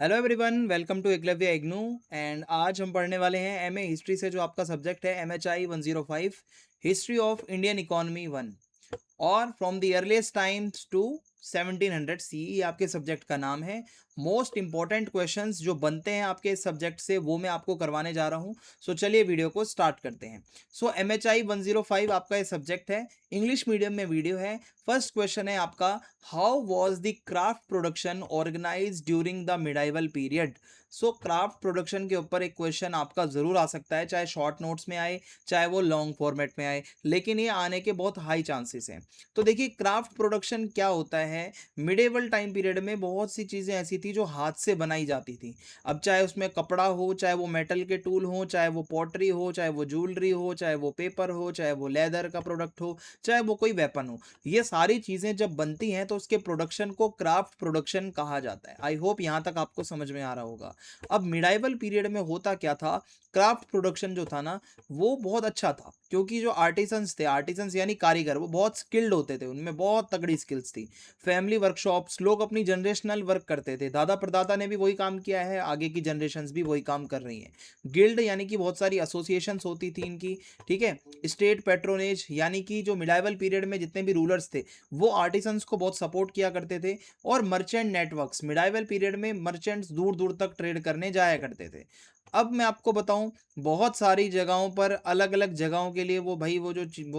Hello everyone, welcome to Eklavya IGNOU. And आज हम पढ़ने वाले हैं एमए हिस्ट्री से, जो आपका सब्जेक्ट है MHI 105 history of Indian economy 1 और from the earliest times to 1700 CE आपके सब्जेक्ट का नाम है। मोस्ट इंपॉर्टेंट क्वेश्चंस जो बनते हैं आपके इस सब्जेक्ट से वो मैं आपको करवाने जा रहा हूँ। सो चलिए वीडियो को स्टार्ट करते हैं। सो MHI 105 आपका ये सब्जेक्ट है, इंग्लिश मीडियम में वीडियो है। फर्स्ट क्वेश्चन है आपका, how was the craft production organise during the medieval period. So craft production के ऊपर एक क्वेश्चन आपका जरूर आ सकता है, चाहे शॉर्ट नोट्स में आए चाहे वो लॉन्ग फॉर्मेट में आए, लेकिन ये आने के बहुत हाई चांसेस हैं। तो देखिए, क्राफ्ट प्रोडक्शन क्या होता है। मिडेवल टाइम पीरियड में बहुत सी चीज़ें ऐसी थी जो हाथ से बनाई जाती थी। अब चाहे उसमें कपड़ा हो, चाहे वो मेटल के टूल हो, चाहे वो पॉटरी हो, चाहे वो ज्वेलरी हो, चाहे वो पेपर हो, चाहे वो लेदर का प्रोडक्ट हो, चाहे वो कोई वेपन हो, ये सारी चीज़ें जब बनती हैं तो उसके प्रोडक्शन को क्राफ्ट प्रोडक्शन कहा जाता है। आई होप यहाँ तक आपको समझ में आ रहा होगा। अब मिडाइवल पीरियड में होता क्या था, क्राफ्ट प्रोडक्शन जो था ना, वो बहुत अच्छा था, क्योंकि जो आर्टिसंस थे, आर्टिसंस यानी कारीगर, वो बहुत स्किल्ड होते थे, उनमें बहुत तगड़ी स्किल्स थी। फैमिली वर्कशॉप्स, लोग अपनी जनरेशनल वर्क करते थे, दादा परदादा ने भी वही काम किया है, आगे की जनरेशन्स भी वही काम कर रही हैं। गिल्ड यानी कि बहुत सारी एसोसिएशंस होती थी इनकी, ठीक है। स्टेट पेट्रोनेज यानी कि जो मिडाइवल पीरियड में जितने भी रूलर्स थे वो आर्टिसंस को बहुत सपोर्ट किया करते थे। और मर्चेंट नेटवर्क्स, मिडाइवल पीरियड में मर्चेंट्स दूर दूर तक ट्रेड करने जाया करते थे। अब मैं आपको बताऊं, बहुत सारी जगहों पर अलग अलग जगहों के लिए वो भाई वो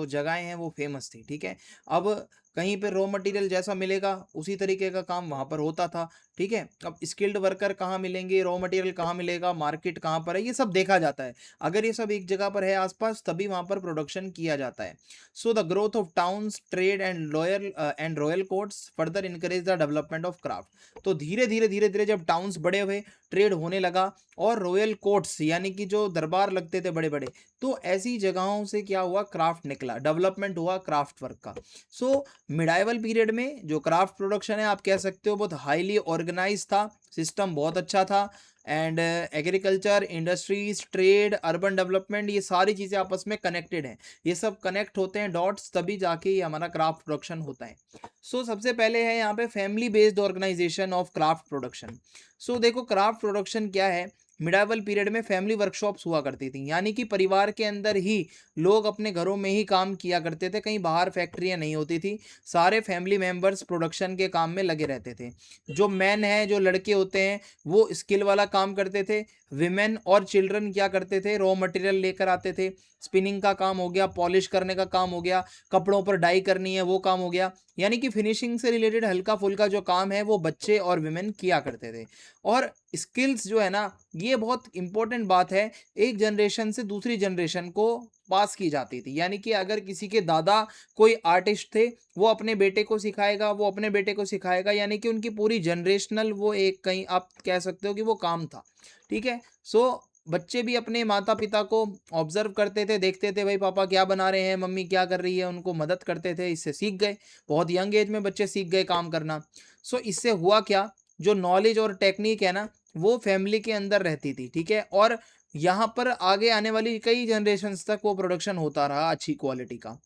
जगहें हैं वो फेमस थी, ठीक है। अब कहीं पे रॉ मटेरियल जैसा मिलेगा उसी तरीके का काम वहां पर होता था, ठीक है। अब स्किल्ड वर्कर कहाँ मिलेंगे, रॉ मटेरियल कहाँ मिलेगा, मार्केट कहाँ पर है, ये सब देखा जाता है। अगर ये सब एक जगह पर है आसपास, तभी वहां पर प्रोडक्शन किया जाता है। So the growth of towns, trade and royal courts further encourage the development of craft. तो धीरे धीरे जब टाउन्स बड़े हुए, ट्रेड होने लगा, और रॉयल कोर्ट्स यानी कि जो दरबार लगते थे बड़े बड़े, तो ऐसी जगहों से क्या हुआ, क्राफ्ट निकला, डेवलपमेंट हुआ क्राफ्ट वर्क का। सो मिडाइवल पीरियड में जो क्राफ्ट प्रोडक्शन है, आप कह सकते हो बहुत हाईली ऑर्गेनाइज था, सिस्टम बहुत अच्छा था। And agriculture, industries, trade, urban development, ये सारी चीज़ें आपस में कनेक्टेड हैं। ये सब कनेक्ट होते हैं डॉट्स, तभी जाके ये हमारा क्राफ्ट प्रोडक्शन होता है। सो सबसे पहले है यहाँ पे family based organisation of craft production. So देखो, क्राफ्ट प्रोडक्शन क्या है। मिडाइवल पीरियड में फैमिली वर्कशॉप्स हुआ करती थी, यानी कि परिवार के अंदर ही लोग अपने घरों में ही काम किया करते थे, कहीं बाहर फैक्ट्रियां नहीं होती थी। सारे फैमिली मेंबर्स प्रोडक्शन के काम में लगे रहते थे। जो मैन है, जो लड़के होते हैं, वो स्किल वाला काम करते थे। विमेन और चिल्ड्रन क्या करते थे, रॉ मटेरियल लेकर आते थे। स्पिनिंग का काम हो गया, पॉलिश करने का काम हो गया, कपड़ों पर डाई करनी है वो काम हो गया, यानी कि फिनिशिंग से रिलेटेड हल्का फुल्का जो काम है वो बच्चे और विमेन किया करते थे। और स्किल्स जो है ना, ये बहुत इंपॉर्टेंट बात है, एक जनरेशन से दूसरी जनरेशन को पास की जाती थी। यानी कि अगर किसी के दादा कोई आर्टिस्ट थे, वो अपने बेटे को सिखाएगा, वो अपने बेटे को सिखाएगा, यानी कि उनकी पूरी जनरेशनल वो एक, कहीं आप कह सकते हो कि वो काम था, ठीक है। सो बच्चे भी अपने माता पिता को ऑब्जर्व करते थे, देखते थे भाई पापा क्या बना रहे हैं, मम्मी क्या कर रही है, उनको मदद करते थे, इससे सीख गए। बहुत यंग एज में बच्चे सीख गए काम करना। सो इससे हुआ क्या, जो नॉलेज और टेक्निक है ना, वो फैमिली के अंदर रहती थी, ठीक है। और यहाँ पर आगे आने वाली कई जनरेशन्स तक वो प्रोडक्शन होता रहा अच्छी क्वालिटी का।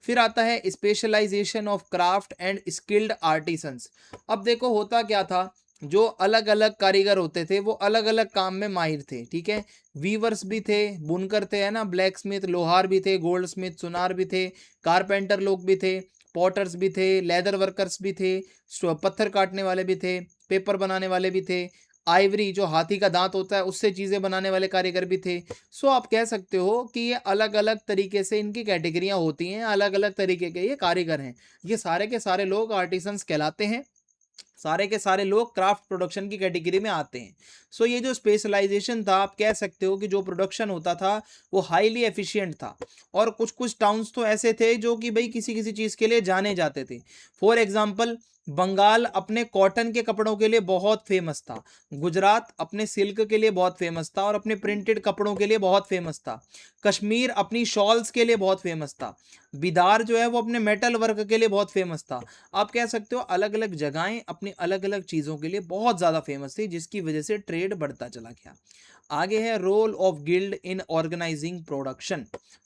फिर आता है specialisation of craft and skilled artisans. अब देखो होता क्या था, जो अलग अलग कारीगर होते थे वो अलग अलग काम में माहिर थे, ठीक है। वीवर्स भी थे, बुनकर थे, है ना, ब्लैक स्मिथ लोहार भी थे, गोल्ड स्मिथ सुनार भी थे, कारपेंटर लोग भी थे, पॉटर्स भी थे, लेदर वर्कर्स भी थे, पत्थर काटने वाले भी थे, पेपर बनाने वाले भी थे, आइवरी जो हाथी का दांत होता है उससे चीज़ें बनाने वाले कारीगर भी थे। सो आप कह सकते हो कि ये अलग अलग तरीके से इनकी कैटेगरियां होती हैं, अलग अलग तरीके के ये कारीगर हैं। ये सारे के सारे लोग आर्टिसंस कहलाते हैं, सारे के सारे लोग क्राफ्ट प्रोडक्शन की कैटेगरी में आते हैं। सो ये जो स्पेशलाइजेशन था, आप कह सकते हो कि जो प्रोडक्शन होता था वो हाईली एफिशिएंट था। और कुछ कुछ टाउन्स तो ऐसे थे जो कि भाई किसी किसी चीज़ के लिए जाने जाते थे। फॉर एग्जाम्पल, बंगाल अपने कॉटन के कपड़ों के लिए बहुत फेमस था, गुजरात अपने सिल्क के लिए बहुत फेमस था और अपने प्रिंटेड कपड़ों के लिए बहुत फेमस था, कश्मीर अपनी शॉल्स के लिए बहुत फेमस था, बिदार जो है वो अपने मेटल वर्क के लिए बहुत फेमस था। आप कह सकते हो अलग अलग जगहें अपनी अलग अलग चीज़ों के लिए बहुत ज़्यादा फेमस थी, जिसकी वजह से ट्रेड बढ़ता चला गया। आगे है role of guild in organising production.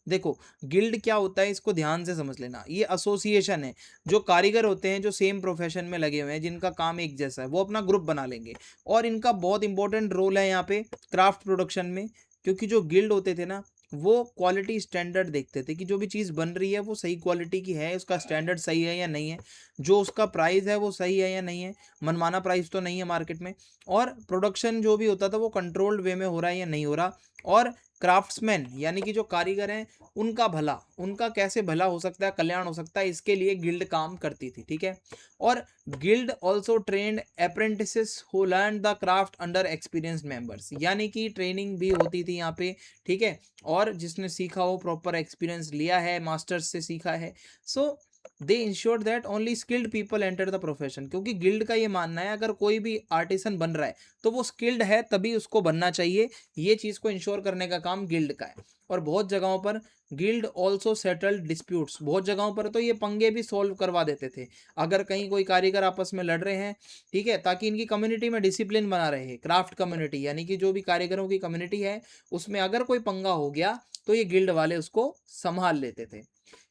देखो गिल्ड क्या होता है इसको ध्यान से समझ लेना। ये एसोसिएशन है, जो कारीगर होते हैं जो सेम प्रोफेशन में लगे हुए हैं, जिनका काम एक जैसा है, वो अपना ग्रुप बना लेंगे। और इनका बहुत इंपॉर्टेंट रोल है यहाँ पे क्राफ्ट प्रोडक्शन में, क्योंकि जो गिल्ड होते थे ना वो क्वालिटी स्टैंडर्ड देखते थे कि जो भी चीज़ बन रही है वो सही क्वालिटी की है, उसका स्टैंडर्ड सही है या नहीं है, जो उसका प्राइस है वो सही है या नहीं है, मनमाना प्राइस तो नहीं है मार्केट में, और प्रोडक्शन जो भी होता था वो कंट्रोल्ड वे में हो रहा है या नहीं हो रहा। और क्राफ्ट्समैन यानी कि जो कारीगर हैं उनका भला, उनका कैसे भला हो सकता है, कल्याण हो सकता है, इसके लिए गिल्ड काम करती थी। ठीक है। और guild also trend apprentices who learn the craft under experienced members, यानी कि ट्रेनिंग भी होती थी यहाँ पे। ठीक है। और जिसने सीखा हो, प्रॉपर एक्सपीरियंस लिया है, मास्टर्स से सीखा है, so they ensure that only skilled people enter the profession. क्योंकि गिल्ड का ये मानना है अगर कोई भी आर्टिसन बन रहा है तो वो स्किल्ड है तभी उसको बनना चाहिए। ये चीज़ को इंश्योर करने का काम गिल्ड का है। और बहुत जगहों पर गिल्ड ऑल्सो सेटल्ड डिस्प्यूट्स, बहुत जगहों पर तो ये पंगे भी सॉल्व करवा देते थे अगर कहीं कोई कारीगर आपस में लड़ रहे हैं। ठीक है। ताकि इनकी कम्युनिटी में डिसिप्लिन बना रहे, क्राफ्ट कम्युनिटी यानी कि जो भी कारीगरों की कम्युनिटी है उसमें अगर कोई पंगा हो गया तो ये गिल्ड वाले उसको संभाल लेते थे।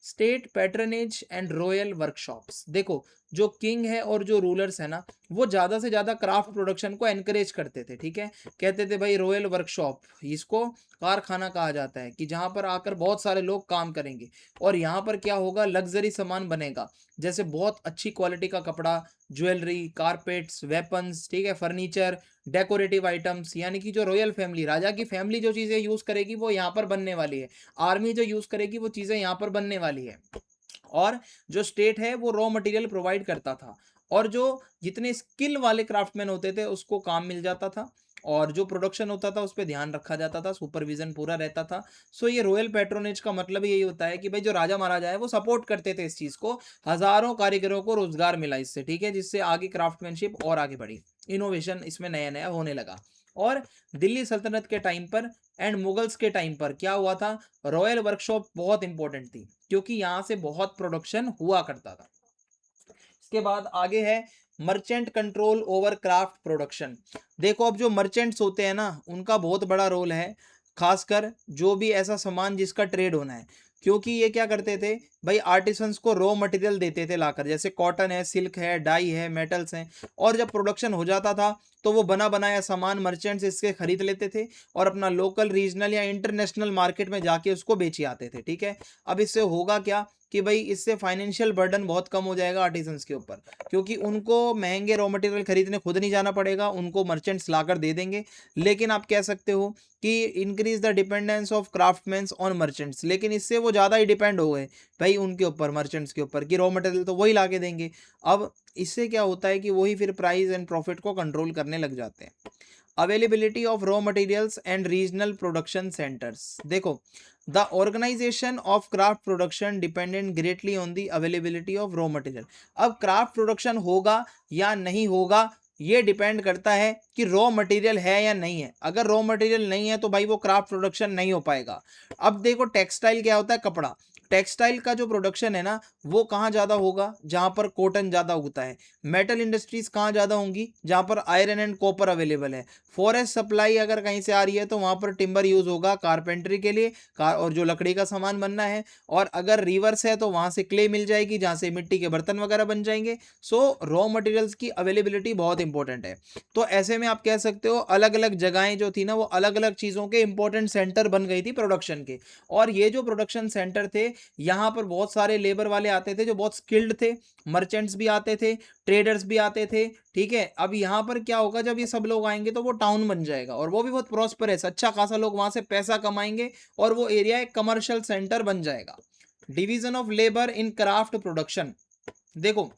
State patronage and royal workshops, देखो जो किंग है और जो रूलर्स है ना वो ज़्यादा से ज़्यादा क्राफ्ट प्रोडक्शन को एनकरेज करते थे। ठीक है। कहते थे भाई रॉयल वर्कशॉप, इसको कारखाना कहा जाता है कि जहाँ पर आकर बहुत सारे लोग काम करेंगे और यहाँ पर क्या होगा, लग्जरी सामान बनेगा, जैसे बहुत अच्छी क्वालिटी का कपड़ा, ज्वेलरी, कारपेट्स, वेपन्स, ठीक है, फर्नीचर, डेकोरेटिव आइटम्स, यानी कि जो रॉयल फैमिली, राजा की फैमिली जो चीज़ें यूज़ करेगी वो यहाँ पर बनने वाली है, आर्मी जो यूज़ करेगी वो चीज़ें यहाँ पर बनने वाली है। और जो स्टेट है वो रॉ मटेरियल प्रोवाइड करता था और जो जितने स्किल वाले क्राफ्टमैन होते थे उसको काम मिल जाता था और जो प्रोडक्शन होता था उस पर ध्यान रखा जाता था, सुपरविजन पूरा रहता था। सो ये रॉयल पैट्रोनेज का मतलब यही होता है कि भाई जो राजा महाराजा है वो सपोर्ट करते थे इस चीज़ को, हजारों कारीगरों को रोजगार मिला इससे। ठीक है। जिससे आगे क्राफ्टमैनशिप और आगे बढ़ी, इनोवेशन इसमें नया नया होने लगा। और दिल्ली सल्तनत के टाइम पर एंड मुगल्स के टाइम पर क्या हुआ था, रॉयल वर्कशॉप बहुत इंपॉर्टेंट थी क्योंकि यहाँ से बहुत प्रोडक्शन हुआ करता था। इसके बाद आगे है merchant control over craft production. देखो अब जो मर्चेंट्स होते हैं ना उनका बहुत बड़ा रोल है, खासकर जो भी ऐसा सामान जिसका ट्रेड होना है, क्योंकि ये क्या करते थे भाई, आर्टिसंस को रॉ मटेरियल देते थे लाकर, जैसे कॉटन है, सिल्क है, डाई है, मेटल्स हैं, और जब प्रोडक्शन हो जाता था तो वो बना बनाया सामान मर्चेंट्स इसके खरीद लेते थे और अपना लोकल, रीजनल या इंटरनेशनल मार्केट में जाके उसको बेची आते थे। ठीक है। अब इससे होगा क्या कि भाई इससे फाइनेंशियल बर्डन बहुत कम हो जाएगा आर्टिसंस के ऊपर, क्योंकि उनको महंगे रॉ मटेरियल खरीदने खुद नहीं जाना पड़ेगा, उनको मर्चेंट्स लाकर दे देंगे। लेकिन आप कह सकते हो कि increase the dependence of craftsmen on merchants, लेकिन इससे वो ज़्यादा ही डिपेंड हो गए भाई उनके ऊपर, मर्चेंट्स के ऊपर, कि रॉ मटेरियल तो वही ला के देंगे। अब इससे क्या होता है कि वही फिर प्राइस एंड प्रॉफिट को कंट्रोल करने लग जाते हैं। Availability of raw materials and regional production centres, देखो the organisation of craft production dependent greatly on the availability of raw material. अब क्राफ्ट प्रोडक्शन होगा या नहीं होगा ये डिपेंड करता है कि रॉ मटेरियल है या नहीं है। अगर रॉ मटेरियल नहीं है तो भाई वो क्राफ्ट प्रोडक्शन नहीं हो पाएगा। अब देखो टेक्सटाइल क्या होता है, कपड़ा, टेक्सटाइल का जो प्रोडक्शन है ना वो कहाँ ज़्यादा होगा, जहाँ पर कॉटन ज़्यादा उगता है। मेटल इंडस्ट्रीज कहाँ ज़्यादा होंगी, जहाँ पर आयरन एंड कॉपर अवेलेबल है। फॉरेस्ट सप्लाई अगर कहीं से आ रही है तो वहाँ पर टिम्बर यूज़ होगा कारपेंट्री के लिए, और जो लकड़ी का सामान बनना है। और अगर रिवर्स है तो वहाँ से क्ले मिल जाएगी जहाँ से मिट्टी के बर्तन वगैरह बन जाएंगे। सो रॉ मटेरियल्स की अवेलेबिलिटी बहुत इंपॉर्टेंट है। तो ऐसे में आप कह सकते हो अलग अलग जगहें जो थी ना वो अलग अलग चीज़ों के इंपॉर्टेंट सेंटर बन गई थी प्रोडक्शन के। और ये जो प्रोडक्शन सेंटर थे यहाँ पर बहुत सारे लेबर वाले आते थे जो बहुत स्किल्ड थे, मर्चेंट्स भी आते थे, ट्रेडर्स भी आते थे। ठीक है। अब यहाँ पर क्या होगा, जब ये सब लोग आएंगे तो वो टाउन बन जाएगा और वो भी बहुत प्रॉस्परस, अच्छा खासा लोग वहां से पैसा कमाएंगे और वो एरिया एक कमर्शियल सेंटर बन जाएगा। Division of labour in craft production, देखो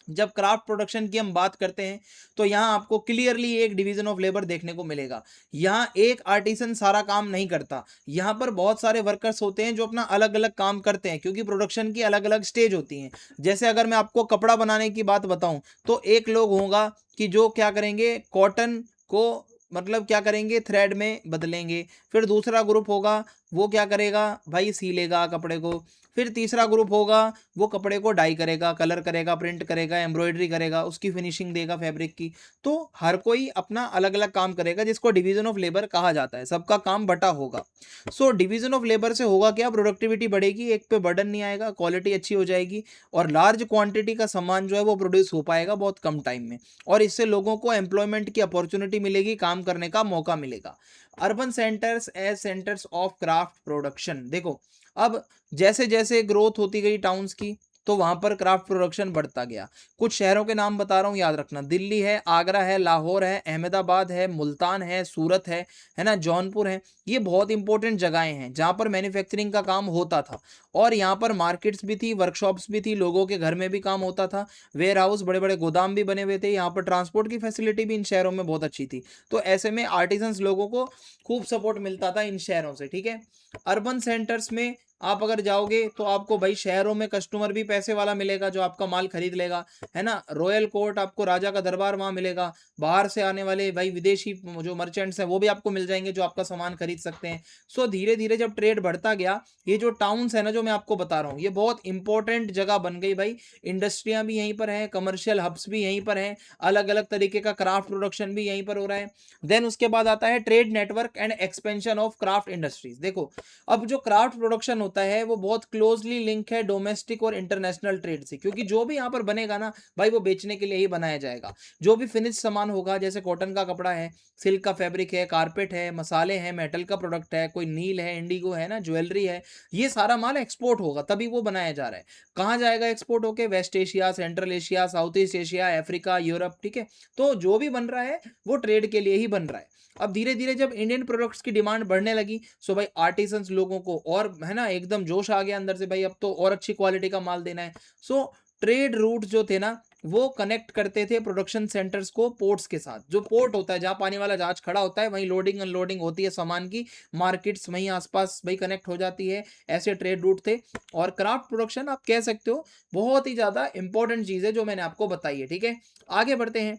जब क्राफ्ट प्रोडक्शन की हम बात करते हैं तो यहाँ आपको क्लियरली एक डिवीजन ऑफ लेबर देखने को मिलेगा। यहाँ एक आर्टिसन सारा काम नहीं करता, यहाँ पर बहुत सारे वर्कर्स होते हैं जो अपना अलग अलग काम करते हैं, क्योंकि प्रोडक्शन की अलग अलग स्टेज होती हैं। जैसे अगर मैं आपको कपड़ा बनाने की बात बताऊं तो एक लोग होगा कि जो क्या करेंगे, कॉटन को मतलब क्या करेंगे, थ्रेड में बदलेंगे। फिर दूसरा ग्रुप होगा वो क्या करेगा भाई, सीलेगा कपड़े को। फिर तीसरा ग्रुप होगा, वो कपड़े को डाई करेगा, कलर करेगा, प्रिंट करेगा, एम्ब्रॉयडरी करेगा, उसकी फिनिशिंग देगा फैब्रिक की। तो हर कोई अपना अलग अलग काम करेगा, जिसको डिवीजन ऑफ लेबर कहा जाता है, सबका काम बटा होगा। सो डिवीजन ऑफ लेबर से होगा क्या, प्रोडक्टिविटी बढ़ेगी, एक पे बर्डन नहीं आएगा, क्वालिटी अच्छी हो जाएगी, और लार्ज क्वांटिटी का सामान जो है वो प्रोड्यूस हो पाएगा बहुत कम टाइम में, और इससे लोगों को एम्प्लॉयमेंट की अपॉर्चुनिटी मिलेगी, काम करने का मौका मिलेगा। Urban centres as centres of craft production. देखो अब जैसे जैसे ग्रोथ होती गई टाउन्स की, तो वहां पर क्राफ्ट प्रोडक्शन बढ़ता गया। कुछ शहरों के नाम बता रहा हूँ, याद रखना, दिल्ली है, आगरा है, लाहौर है, अहमदाबाद है, मुल्तान है, सूरत है ना, जौनपुर है। ये बहुत इंपॉर्टेंट जगहें हैं जहाँ पर मैन्युफैक्चरिंग का काम होता था, और यहाँ पर मार्केट्स भी थी, वर्कशॉप्स भी थी, लोगों के घर में भी काम होता था, वेयर हाउस, बड़े बड़े गोदाम भी बने हुए थे, यहाँ पर ट्रांसपोर्ट की फैसिलिटी भी इन शहरों में बहुत अच्छी थी। तो ऐसे में आर्टिजन्स लोगों को खूब सपोर्ट मिलता था इन शहरों से, ठीक है। अर्बन सेंटर्स में आप अगर जाओगे तो आपको भाई शहरों में कस्टमर भी पैसे वाला मिलेगा जो आपका माल खरीद लेगा, है ना। रॉयल कोर्ट, आपको राजा का दरबार वहां मिलेगा। बाहर से आने वाले भाई विदेशी जो मर्चेंट्स हैं वो भी आपको मिल जाएंगे जो आपका सामान खरीद सकते हैं। सो धीरे धीरे जब ट्रेड बढ़ता गया, ये जो टाउन्स है ना जो मैं आपको बता रहा हूँ, ये बहुत इंपॉर्टेंट जगह बन गई भाई। इंडस्ट्रियां भी यहीं पर हैं, कमर्शियल हब्स भी यहीं पर हैं, अलग अलग तरीके का क्राफ्ट प्रोडक्शन भी यहीं पर हो रहा है। देन उसके बाद आता है trade network and expansion of craft industries. देखो अब जो क्राफ्ट प्रोडक्शन होता है वो बहुत क्लोजली लिंक है डोमेस्टिक और इंटरनेशनल ट्रेड से, क्योंकि जो भी यहाँ पर बनेगा ना भाई वो बेचने के लिए ही बनाया जाएगा। जो भी फिनिश सामान होगा, जैसे कॉटन का कपड़ा है, सिल्क का फैब्रिक है, कारपेट है, मसाले हैं, मेटल का प्रोडक्ट है, कोई नील है, इंडिगो है ना, ज्वेलरी है, ये सारा माल एक्सपोर्ट होगा, तभी वो बनाया जा रहा है। कहाँ जाएगा एक्सपोर्ट होके, West Asia, Central Asia, South East Asia, Africa, Europe, ठीक है। तो जो भी बन रहा है वो ट्रेड के लिए ही बन रहा है। अब धीरे धीरे जब इंडियन प्रोडक्ट्स की डिमांड बढ़ने लगी, सो भाई आर्टिसंस लोगों को और है ना एकदम जोश आ गया अंदर से, भाई अब तो और अच्छी क्वालिटी का माल देना है। सो ट्रेड रूट जो थे ना वो कनेक्ट करते थे प्रोडक्शन सेंटर्स को पोर्ट्स के साथ। जो पोर्ट होता है जहां पानी वाला जहाज खड़ा होता है, वहीं लोडिंग अनलोडिंग होती है सामान की, मार्केट्स वहीं आसपास भाई कनेक्ट हो जाती है। ऐसे ट्रेड रूट थे। और क्राफ्ट प्रोडक्शन आप कह सकते हो बहुत ही ज्यादा इंपॉर्टेंट चीज है जो मैंने आपको बताई है, ठीक है। आगे बढ़ते हैं।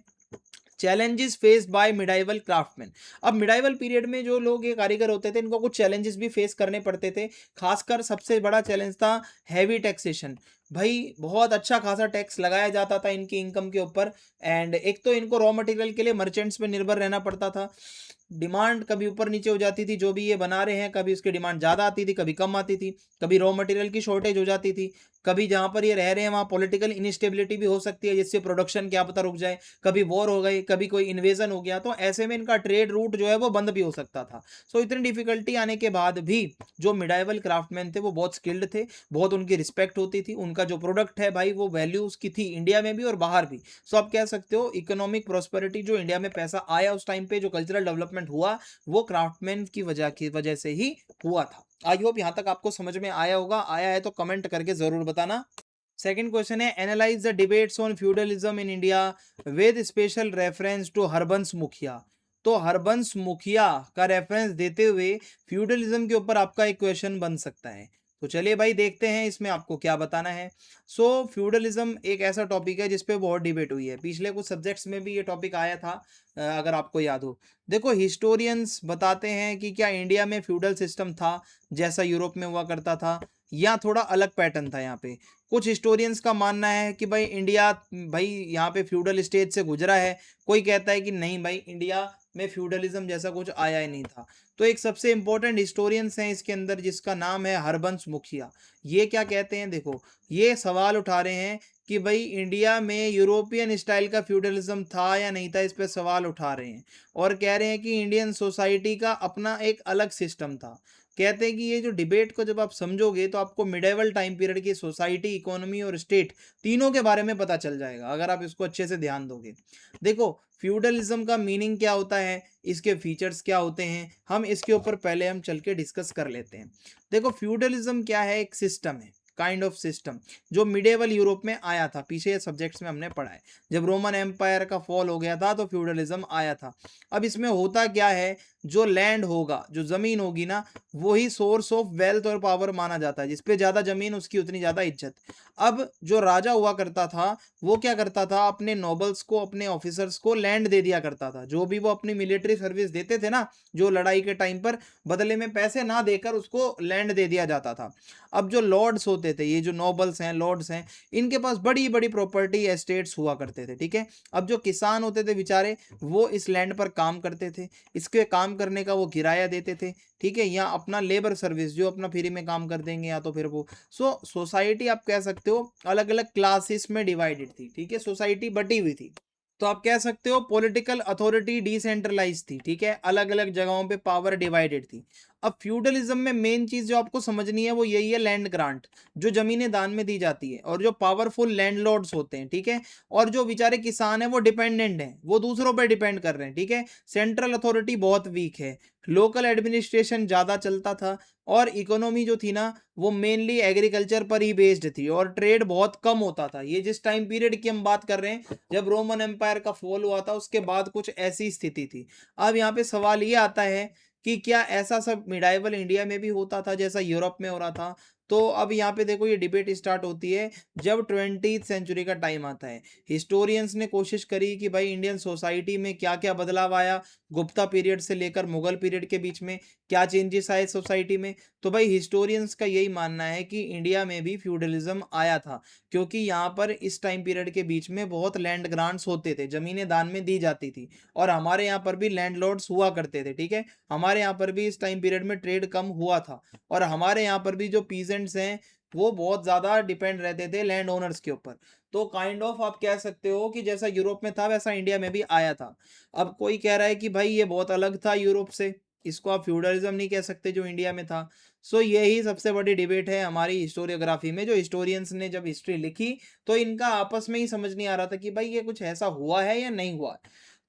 Challenges faced by medieval craftsman. अब मिडाइवल पीरियड में जो लोग ये कारीगर होते थे, इनको कुछ चैलेंजेस भी फेस करने पड़ते थे। खासकर सबसे बड़ा चैलेंज था हैवी टैक्सेशन। भाई बहुत अच्छा खासा टैक्स लगाया जाता था इनकी इनकम के ऊपर। एंड एक तो इनको रॉ मटेरियल के लिए मर्चेंट्स पे निर्भर रहना पड़ता था। डिमांड कभी ऊपर नीचे हो जाती थी, जो भी ये बना रहे हैं, कभी उसकी डिमांड ज़्यादा आती थी, कभी कम आती थी, कभी रॉ मटेरियल की शॉर्टेज हो जाती थी, कभी जहाँ पर ये रह रहे हैं वहाँ पॉलिटिकल इनस्टेबिलिटी भी हो सकती है जिससे प्रोडक्शन क्या पता रुक जाए, कभी वॉर हो गई, कभी कोई इन्वेजन हो गया, तो ऐसे में इनका ट्रेड रूट जो है वो बंद भी हो सकता था। सो इतनी डिफिकल्टी आने के बाद भी जो मिडाइवल क्राफ्टमैन थे वो बहुत स्किल्ड थे, बहुत उनकी रिस्पेक्ट होती थी, उनका जो प्रोडक्ट है भाई वो वैल्यू उसकी थी इंडिया में भी और बाहर भी। सो आप कह सकते हो इकोनॉमिक प्रॉस्पेरिटी, जो इंडिया में पैसा आया उस टाइम पे, जो कल्चरल डेवलपमेंट हुआ, वो क्राफ्टमैन की वजह से ही हुआ था। आई होप यहाँ तक आपको समझ में आया होगा। आया है तो कमेंट करके जरूर बताना। सेकंड क्वेश्चन है, analyse the debates on feudalism in India with special reference to Harbans Mukhia. तो हरबंस मुखिया का रेफरेंस देते हुए फ्यूडलिज्म के ऊपर आपका एक क्वेश्चन बन सकता है। तो चलिए भाई देखते हैं इसमें आपको क्या बताना है। सो फ्यूडलिज्म एक ऐसा टॉपिक है जिसपे बहुत डिबेट हुई है, पिछले कुछ सब्जेक्ट्स में भी ये टॉपिक आया था, अगर आपको याद हो। देखो हिस्टोरियंस बताते हैं कि क्या इंडिया में फ्यूडल सिस्टम था जैसा यूरोप में हुआ करता था, या थोड़ा अलग पैटर्न था यहाँ पे। कुछ हिस्टोरियंस का मानना है कि भाई इंडिया भाई यहाँ पे फ्यूडल स्टेज से गुजरा है। कोई कहता है कि नहीं भाई इंडिया में फ्यूडलिज्म जैसा कुछ आया ही नहीं था। तो एक सबसे इंपॉर्टेंट हिस्टोरियंस हैं इसके अंदर जिसका नाम है हरबंस मुखिया। ये क्या कहते हैं, देखो ये सवाल उठा रहे हैं कि भाई इंडिया में यूरोपियन स्टाइल का फ्यूडलिज्म था या नहीं था, इस पे सवाल उठा रहे हैं। और कह रहे हैं कि इंडियन सोसाइटी का अपना एक अलग सिस्टम था। कहते हैं कि ये जो डिबेट को जब आप समझोगे तो आपको मिडेवल टाइम पीरियड की सोसाइटी, इकोनॉमी और स्टेट तीनों के बारे में पता चल जाएगा अगर आप इसको अच्छे से ध्यान दोगे। देखो फ्यूडलिज्म का मीनिंग क्या होता है, इसके फीचर्स क्या होते हैं, हम इसके ऊपर पहले हम चल के डिस्कस कर लेते हैं। देखो फ्यूडलिज्म क्या है, एक सिस्टम है, काइंड ऑफ सिस्टम, जो मिडेवल यूरोप में आया था। पीछे सब्जेक्ट्स में हमने पढ़ा है, जब रोमन एम्पायर का फॉल हो गया था तो फ्यूडलिज्म आया था। अब इसमें होता क्या है, जो लैंड होगा, जो जमीन होगी ना, वही सोर्स ऑफ वेल्थ और पावर माना जाता है। जिसपे ज्यादा जमीन उसकी उतनी ज्यादा इज्जत। अब जो राजा हुआ करता था, वो क्या करता था, अपने नोबल्स को, अपने ऑफिसर्स को लैंड दे दिया करता था। जो भी वो अपनी मिलिट्री सर्विस देते थे ना, जो लड़ाई के टाइम पर, बदले में पैसे ना देकर उसको लैंड दे दिया जाता था। अब जो लॉर्ड्स होते थे, ये जो नोबल्स हैं, लॉर्ड्स हैं, इनके पास बड़ी बड़ी प्रॉपर्टी एस्टेट्स हुआ करते थे, ठीक है। अब जो किसान होते थे बेचारे, वो इस लैंड पर काम करते थे, इसके काम करने का वो किराया देते थे, ठीक है, या अपना लेबर सर्विस जो अपना फ्री में काम कर देंगे, या तो फिर वो। सोसाइटी आप कह सकते हो अलग अलग क्लासेस में डिवाइडेड थी, ठीक है, सोसाइटी बटी हुई थी। तो आप कह सकते हो पॉलिटिकल अथॉरिटी डिसेंट्रलाइज थी, ठीक है, अलग अलग जगहों पे पावर डिवाइडेड थी। अब फ्यूडलिज्म में मेन चीज जो आपको समझनी है वो यही है, लैंड ग्रांट, जो जमीनें दान में दी जाती है, और जो पावरफुल लैंडलॉर्ड्स होते हैं, ठीक है, और जो बेचारे किसान हैं वो डिपेंडेंट हैं, वो दूसरों पर डिपेंड कर रहे हैं, ठीक है। सेंट्रल अथॉरिटी बहुत वीक है, लोकल एडमिनिस्ट्रेशन ज्यादा चलता था, और इकोनॉमी जो थी ना, वो मेनली एग्रीकल्चर पर ही बेस्ड थी, और ट्रेड बहुत कम होता था। ये जिस टाइम पीरियड की हम बात कर रहे हैं, जब रोमन एम्पायर का फॉल हुआ था, उसके बाद कुछ ऐसी स्थिति थी। अब यहाँ पे सवाल ये आता है कि क्या ऐसा सब मिडाइवल इंडिया में भी होता था जैसा यूरोप में हो रहा था। तो अब यहाँ पे देखो ये डिबेट स्टार्ट होती है जब 20th सेंचुरी का टाइम आता है। हिस्टोरियंस ने कोशिश करी कि भाई इंडियन सोसाइटी में क्या क्या बदलाव आया, गुप्ता पीरियड से लेकर मुगल पीरियड के बीच में क्या चेंजेस आए सोसाइटी में। तो भाई हिस्टोरियंस का यही मानना है कि इंडिया में भी फ्यूडलिज्म आया था, क्योंकि यहाँ पर इस टाइम पीरियड के बीच में बहुत लैंड ग्रांट्स होते थे, जमीनें दान में दी जाती थी, और हमारे यहाँ पर भी लैंडलॉर्ड्स हुआ करते थे, ठीक है। हमारे यहाँ पर भी इस टाइम पीरियड में ट्रेड कम हुआ था, और हमारे यहाँ पर भी जो पीजेंट्स हैं वो बहुत ज्यादा डिपेंड रहते थे लैंड ओनर्स के ऊपर। तो काइंड ऑफ आप कह सकते हो कि जैसा यूरोप में था वैसा इंडिया में भी आया था। अब कोई कह रहा है कि भाई ये बहुत अलग था यूरोप से, इसको आप फ्यूडलिज्म नहीं कह सकते जो इंडिया में था। यही सबसे बड़ी डिबेट है हमारी हिस्टोरियोग्राफी में। जो हिस्टोरियंस ने जब हिस्ट्री लिखी, तो इनका आपस में ही समझ नहीं आ रहा था कि भाई ये कुछ ऐसा हुआ है या नहीं हुआ।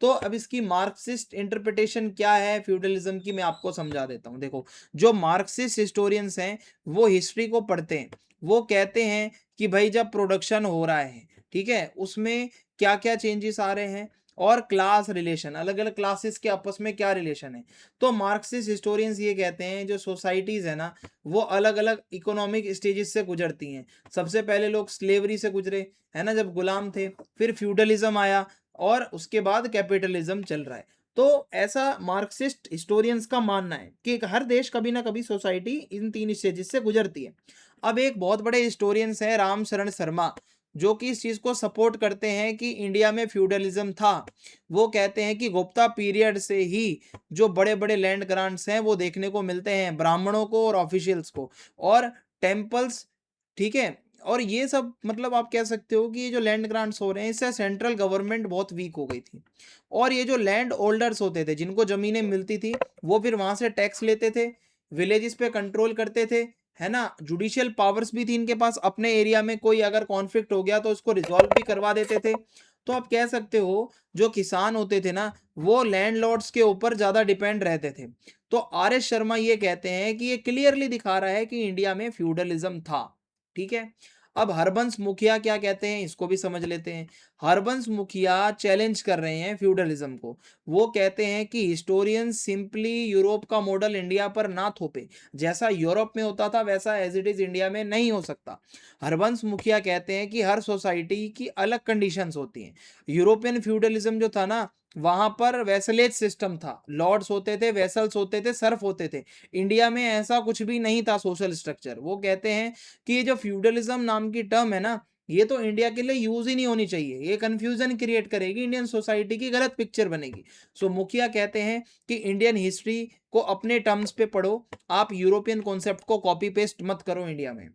तो अब इसकी मार्क्सिस्ट इंटरप्रिटेशन क्या है फ्यूडलिज्म की, मैं आपको समझा देता हूँ। देखो, जो मार्क्सिस्ट हिस्टोरियंस हैं वो हिस्ट्री को पढ़ते हैं, वो कहते हैं कि भाई जब प्रोडक्शन हो रहा है, ठीक है, उसमें क्या क्या चेंजेस आ रहे हैं, और क्लास रिलेशन, अलग अलग क्लासेस के आपस में क्या रिलेशन है। तो मार्क्सिस्ट हिस्टोरियंस ये कहते हैं जो सोसाइटीज है ना, वो अलग अलग इकोनॉमिक स्टेजेस से गुजरती हैं। सबसे पहले लोग स्लेवरी से गुजरे, है ना, जब गुलाम थे, फिर फ्यूडलिज्म आया, और उसके बाद कैपिटलिज्म चल रहा है। तो ऐसा मार्क्सिस्ट हिस्टोरियंस का मानना है कि हर देश कभी ना कभी सोसाइटी इन तीन स्टेजेस से गुजरती है। अब एक बहुत बड़े हिस्टोरियंस हैं राम शरण शर्मा, जो कि इस चीज को सपोर्ट करते हैं कि इंडिया में फ्यूडलिज्म था। वो कहते हैं कि गुप्ता पीरियड से ही जो बड़े बड़े लैंड ग्रांट्स हैं वो देखने को मिलते हैं ब्राह्मणों को और ऑफिशियल्स को, और टेम्पल्स, ठीक है। और ये सब मतलब आप कह सकते हो कि ये जो लैंड ग्रांट्स हो रहे हैं, इससे सेंट्रल गवर्नमेंट बहुत वीक हो गई थी। और ये जो लैंड होल्डर्स होते थे जिनको जमीनें मिलती थी, वो फिर वहां से टैक्स लेते थे, विलेजेस पे कंट्रोल करते थे, है ना, जुडिशियल पावर्स भी थी इनके पास, अपने एरिया में कोई अगर कॉन्फ्लिक्ट हो गया तो उसको रिजॉल्व भी करवा देते थे। तो आप कह सकते हो जो किसान होते थे ना, वो लैंडलॉर्ड्स के ऊपर ज्यादा डिपेंड रहते थे। तो आर एस शर्मा ये कहते हैं कि ये क्लियरली दिखा रहा है कि इंडिया में फ्यूडलिज्म था, ठीक है। अब हरबंस मुखिया क्या कहते हैं इसको भी समझ लेते हैं। हरबंस मुखिया चैलेंज कर रहे हैं फ्यूडलिज्म को। वो कहते हैं कि हिस्टोरियन सिंपली यूरोप का मॉडल इंडिया पर ना थोपे, जैसा यूरोप में होता था वैसा एज इट इज इंडिया में नहीं हो सकता। हरबंस मुखिया कहते हैं कि हर सोसाइटी की अलग कंडीशंस होती हैं। यूरोपियन फ्यूडलिज्म जो था ना, वहां पर वेसलेज सिस्टम था, लॉर्ड्स होते थे, वेसल्स होते थे, सर्फ होते थे। इंडिया में ऐसा कुछ भी नहीं था सोशल स्ट्रक्चर। वो कहते हैं कि ये जो फ्यूडलिज्म नाम की टर्म है ना, ये तो इंडिया के लिए यूज ही नहीं होनी चाहिए, ये कंफ्यूजन क्रिएट करेगी, इंडियन सोसाइटी की गलत पिक्चर बनेगी। मुखिया कहते हैं कि इंडियन हिस्ट्री को अपने टर्म्स पे पढ़ो, आप यूरोपियन कॉन्सेप्ट को कॉपी पेस्ट मत करो इंडिया में।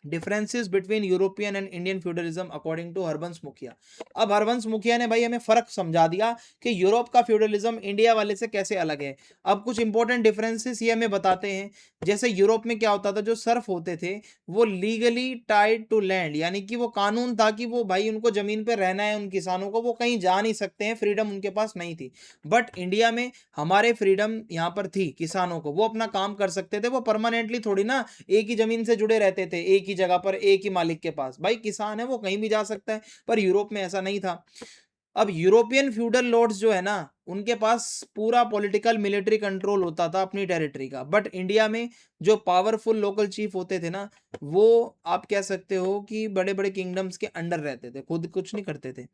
Differences between European and Indian feudalism according to Harbans Mukhia. अब हरबंस मुखिया ने भाई हमें फर्क समझा दिया कि यूरोप का फ्यूडलिज्म इंडिया वाले से कैसे अलग है। अब कुछ इंपॉर्टेंट डिफरेंसेस ये हमें बताते हैं। जैसे यूरोप में क्या होता था, जो सर्फ होते थे वो लीगली टाइड टू लैंड, यानी कि वो कानून था कि वो भाई उनको जमीन पर रहना है, उन किसानों को, वो कहीं जा नहीं सकते हैं, फ्रीडम उनके पास नहीं थी। बट इंडिया में हमारे फ्रीडम यहाँ पर थी, किसानों को वो अपना काम कर सकते थे, वो परमानेंटली थोड़ी ना एक ही जमीन से जुड़े रहते थे, एक ही जगह पर एक ही मालिक के पास। भाई किसान है वो कहीं भी जा सकता है, पर यूरोप में ऐसा नहीं था। अब यूरोपियन फ्यूडल लॉर्ड्स जो है ना, उनके पास पूरा पॉलिटिकल मिलिट्री कंट्रोल होता था अपनी टेरिटरी का। बट इंडिया में जो पावरफुल लोकल चीफ होते थे ना, वो आप कह सकते हो कि बड़े-बड़े किंगडम्स के अंडर रहते थे, खुद कुछ नहीं करते थे।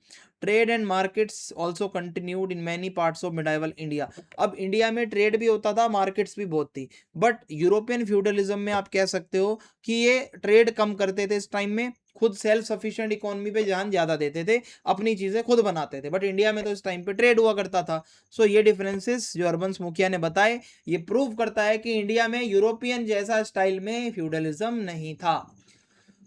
Trade and markets also continued in many parts of medieval India. अब इंडिया में ट्रेड भी होता था, मार्केट्स भी बहुत थी। बट यूरोपियन फ्यूडलिज्म में आप कह सकते हो कि ये ट्रेड कम करते थे इस टाइम में, खुद सेल्फ सफिशिएंट इकोनॉमी पे ध्यान ज़्यादा देते थे, अपनी चीज़ें खुद बनाते थे। बट इंडिया में तो इस टाइम पे ट्रेड हुआ करता था। सो ये डिफरेंसेस जो हरबंस मुखिया ने बताए, ये प्रूव करता है कि इंडिया में यूरोपियन जैसा स्टाइल में फ्यूडलिज्म नहीं था।